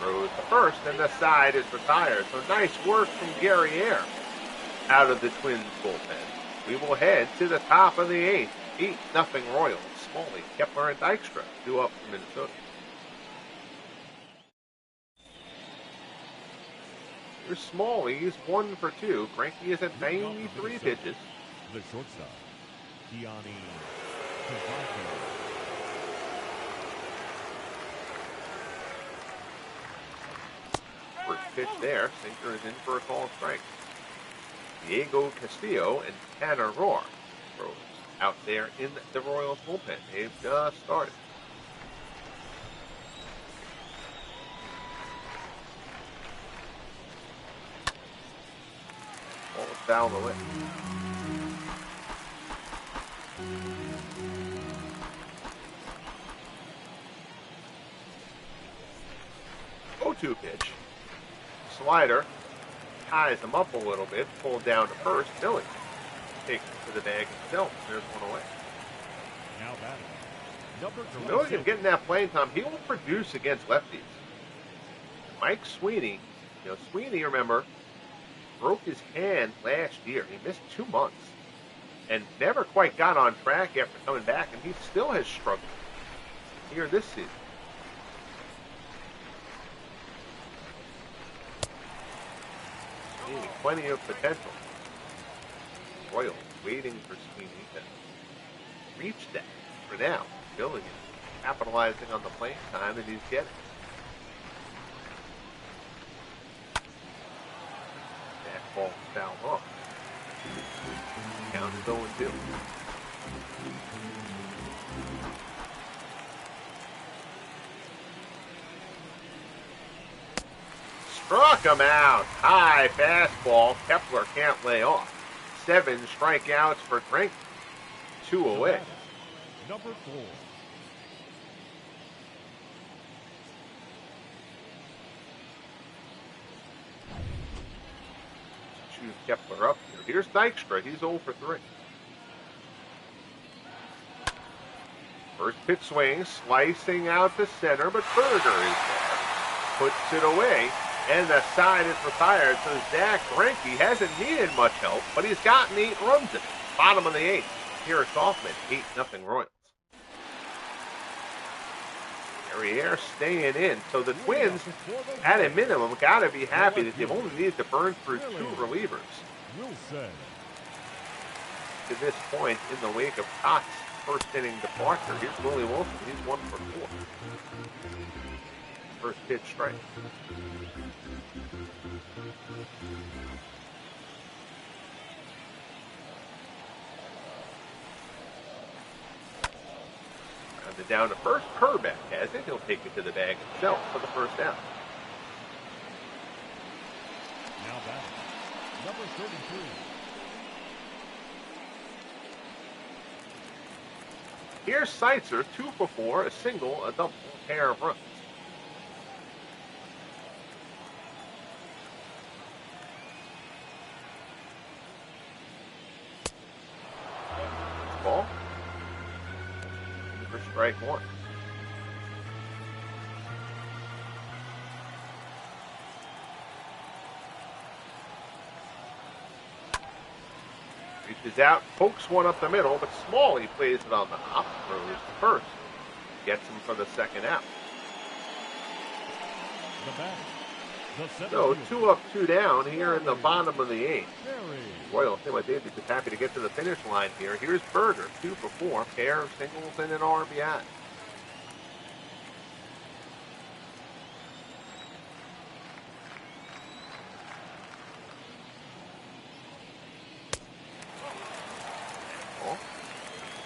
throws to first, and the side is retired. So nice work from Guerriere out of the Twins bullpen. We will head to the top of the 8th. 8-0 Royals. Smalley, Kepler, and Dykstra 2 up from Minnesota. Here's Smalley. He's 1 for 2. Greinke is at 93 pitches. The shortstop, Kiani. First pitch there. Sinker is in for a called strike. Diego Castillo and Tanner Rohr throws out there in the Royals bullpen. They've just started. Ball is fouled away. pitch. Slider ties him up a little bit, pulled down to first. Millie takes it to the bag himself. There's one away. Now batting, Number Milligan 26. getting that playing time. He will produce against lefties. Mike Sweeney, Sweeney, remember, broke his hand last year. He missed 2 months and never quite got on track after coming back, and he still has struggled here this season. Sweeney, plenty of potential. Royals waiting for Sweeney to reach that. For now, Milligan capitalizing on the playing time that he's getting. That ball fouled off. Count is 0-2. Struck him out. High fastball. Kepler can't lay off. 7 strikeouts for Greinke. 2 away. Number 4. Choose Kepler up here. Here's Dykstra. He's 0 for 3. First pitch swing, slicing out to center, but Berger is there. Puts it away, and the side is retired. So Zack Greinke hasn't needed much help, but he's gotten 8 runs in it. Bottom of the 8th. Here at Kaufman, 8-0 Royals. Guerriere staying in. So the Twins, at a minimum, got to be happy that they've only needed to burn through 2 relievers. To this point, in the wake of Kaat's first inning departure, here's Willie Wilson. He's 1 for 4. First pitch strike. Rounded down to first. Kerbeck has it. He'll take it to the bag himself for the first out. Now batting, number 33. Here's Seitzer, 2 for 4, a single, a double, pair of runs. Ball. For strike 1. Reaches out, pokes one up the middle, but Smalley plays it on the hop, throws to first. Gets him for the second out. So 2 up, 2 down here in the bottom of the 8th. Royals, they'd be just happy to get to the finish line here. Here's Berger, 2 for 4, pair of singles and an RBI.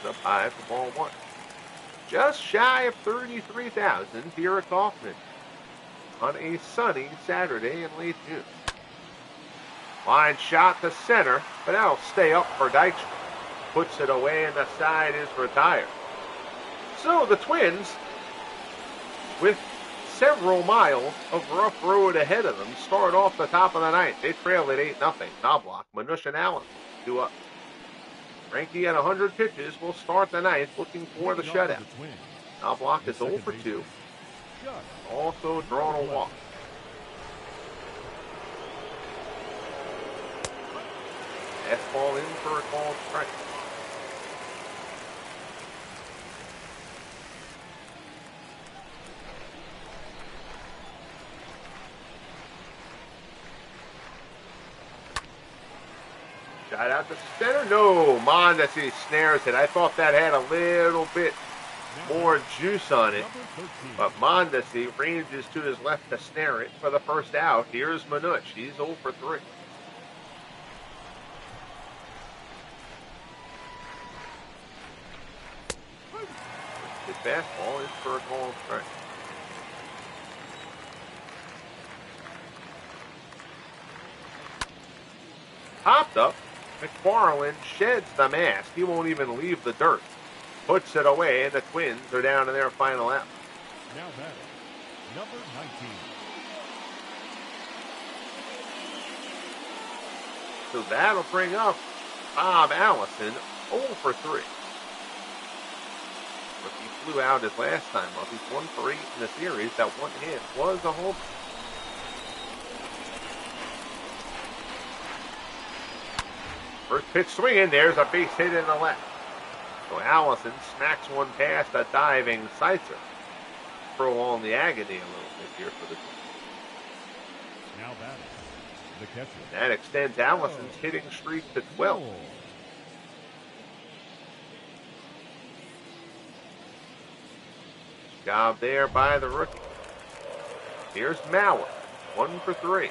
Up high for ball 1. Just shy of 33,000 here at Kaufman on a sunny Saturday in late June. Line shot to center, but that'll stay up for Dykstra. Puts it away, and the side is retired. So the Twins, with several miles of rough road ahead of them, start off the top of the 9th. They trail at 8-0. Knobloch, Manush, and Allen 2 up. Greinke at 100 pitches will start the 9th looking for the shutout. Knobloch is 0 for 2. Also drawn a walk. Fastball in for a called strike. Shot out to center. No, Mondesi snares it. I thought that had a little bit more juice on it. But Mondesi ranges to his left to snare it for the first out. Here's Manush. He's 0 for 3. His fastball is for a called strike. Popped up. McFarland sheds the mask. He won't even leave the dirt. Puts it away, and the Twins are down to their final out. Now batting, number 19. So that'll bring up Bob Allison 0 for 3. but he flew out his last time up. He's 1 for 8 in the series. That one hit was a home. First pitch swinging. There's a base hit in the left. So Allison smacks one past a diving Seitzer. Prolong the agony a little bit here for the Twins. Now batting, the catcher. That extends Allison's hitting streak to 12. Job there by the rookie. Here's Mauer, 1 for 3.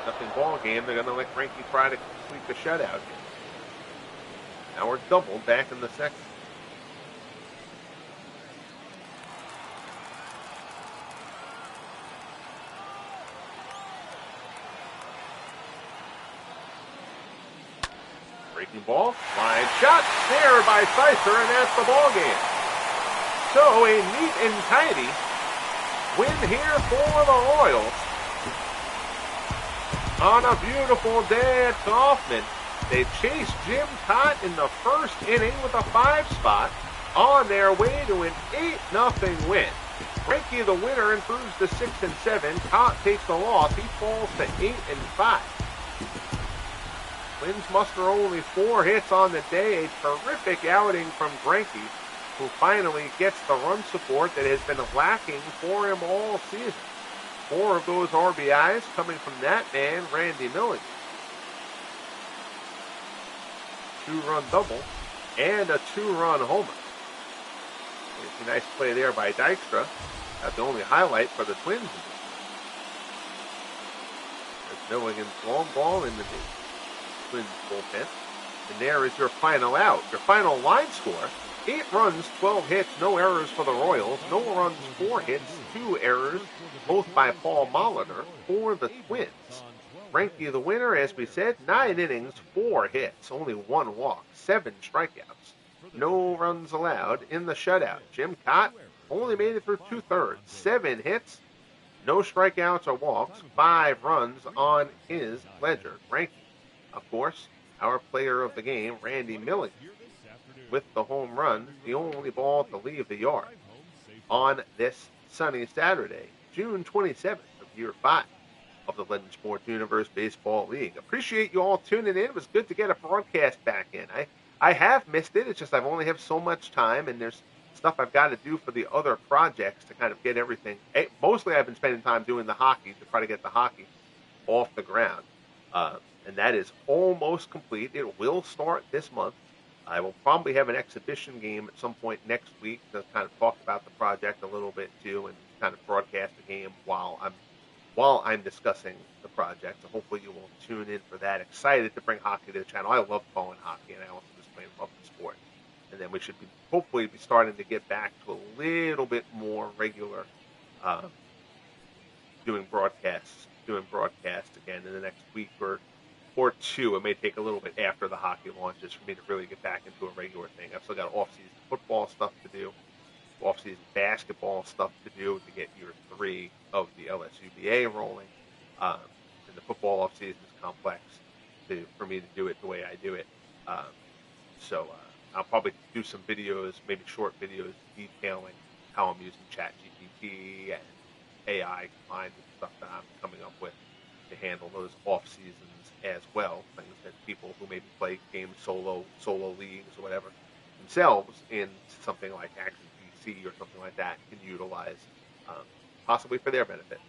Nothing ball game. They're going to let Greinke try to complete the shutout here. Mauer doubled back in the second. Breaking ball, line shot, there by Seitzer, and that's the ball game. So a neat and tidy win here for the Royals. On a beautiful day at Kaufman, they chased Jim Kaat in the first inning with a 5 spot on their way to an 8-0 win. Greinke, the winner, improves to 6-7. Kaat takes the loss. He falls to 8-5. Twins muster only 4 hits on the day. A terrific outing from Greinke, who finally gets the run support that has been lacking for him all season. 4 of those RBIs coming from that man, Randy Milligan. 2-run double and a 2-run homer. It's a nice play there by Dykstra. That's the only highlight for the Twins. There's Milligan's long ball in the Twins bullpen. And there is your final out. Your final line score: 8 runs, 12 hits, no errors for the Royals. No runs, 4 hits, 2 errors, both by Paul Molitor for the Twins. Greinke, the winner, as we said, 9 innings, 4 hits, only 1 walk, 7 strikeouts. No runs allowed in the shutout. Jim Kaat only made it through 2/3, 7 hits, no strikeouts or walks, 5 runs on his ledger. Greinke, of course, our player of the game, Randy Milligan, with the home run, the only ball to leave the yard on this sunny Saturday, June 27th of year 5 of the Legend Sports Universe Baseball League. Appreciate you all tuning in. It was good to get a broadcast back in. I have missed it. It's just I've only have so much time, and there's stuff I've got to do for the other projects to kind of get everything. Mostly I've been spending time doing the hockey to try to get the hockey off the ground. And that is almost complete. It will start this month. I will probably have an exhibition game at some point next week to kind of talk about the project a little bit too, and kind of broadcast the game while I'm discussing the project. So hopefully you will tune in for that. Excited to bring hockey to the channel. I love following hockey, and I also just plain love the sport. And then we should hopefully be starting to get back to a little bit more regular doing broadcasts again in the next week or 2. It may take a little bit after the hockey launches for me to really get back into a regular thing. I've still got off-season football stuff to do, off-season basketball stuff to do to get year 3 of the LSUBA rolling. And the football off-season is complex for me to do it the way I do it. So I'll probably do some videos, maybe short videos detailing how I'm using ChatGPT and AI combined with stuff that I'm coming up with to handle those off-seasons as well. Things that people who maybe play games solo leagues or whatever themselves in something like Action PC or something like that can utilize possibly for their benefit.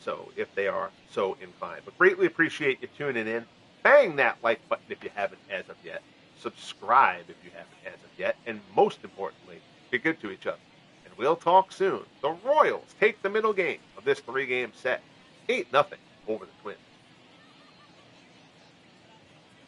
So if they are so inclined. But greatly appreciate you tuning in. Bang that like button if you haven't as of yet. Subscribe if you haven't as of yet. And most importantly, be good to each other. And we'll talk soon. The Royals take the middle game of this 3-game set. 8-0 over the Twins.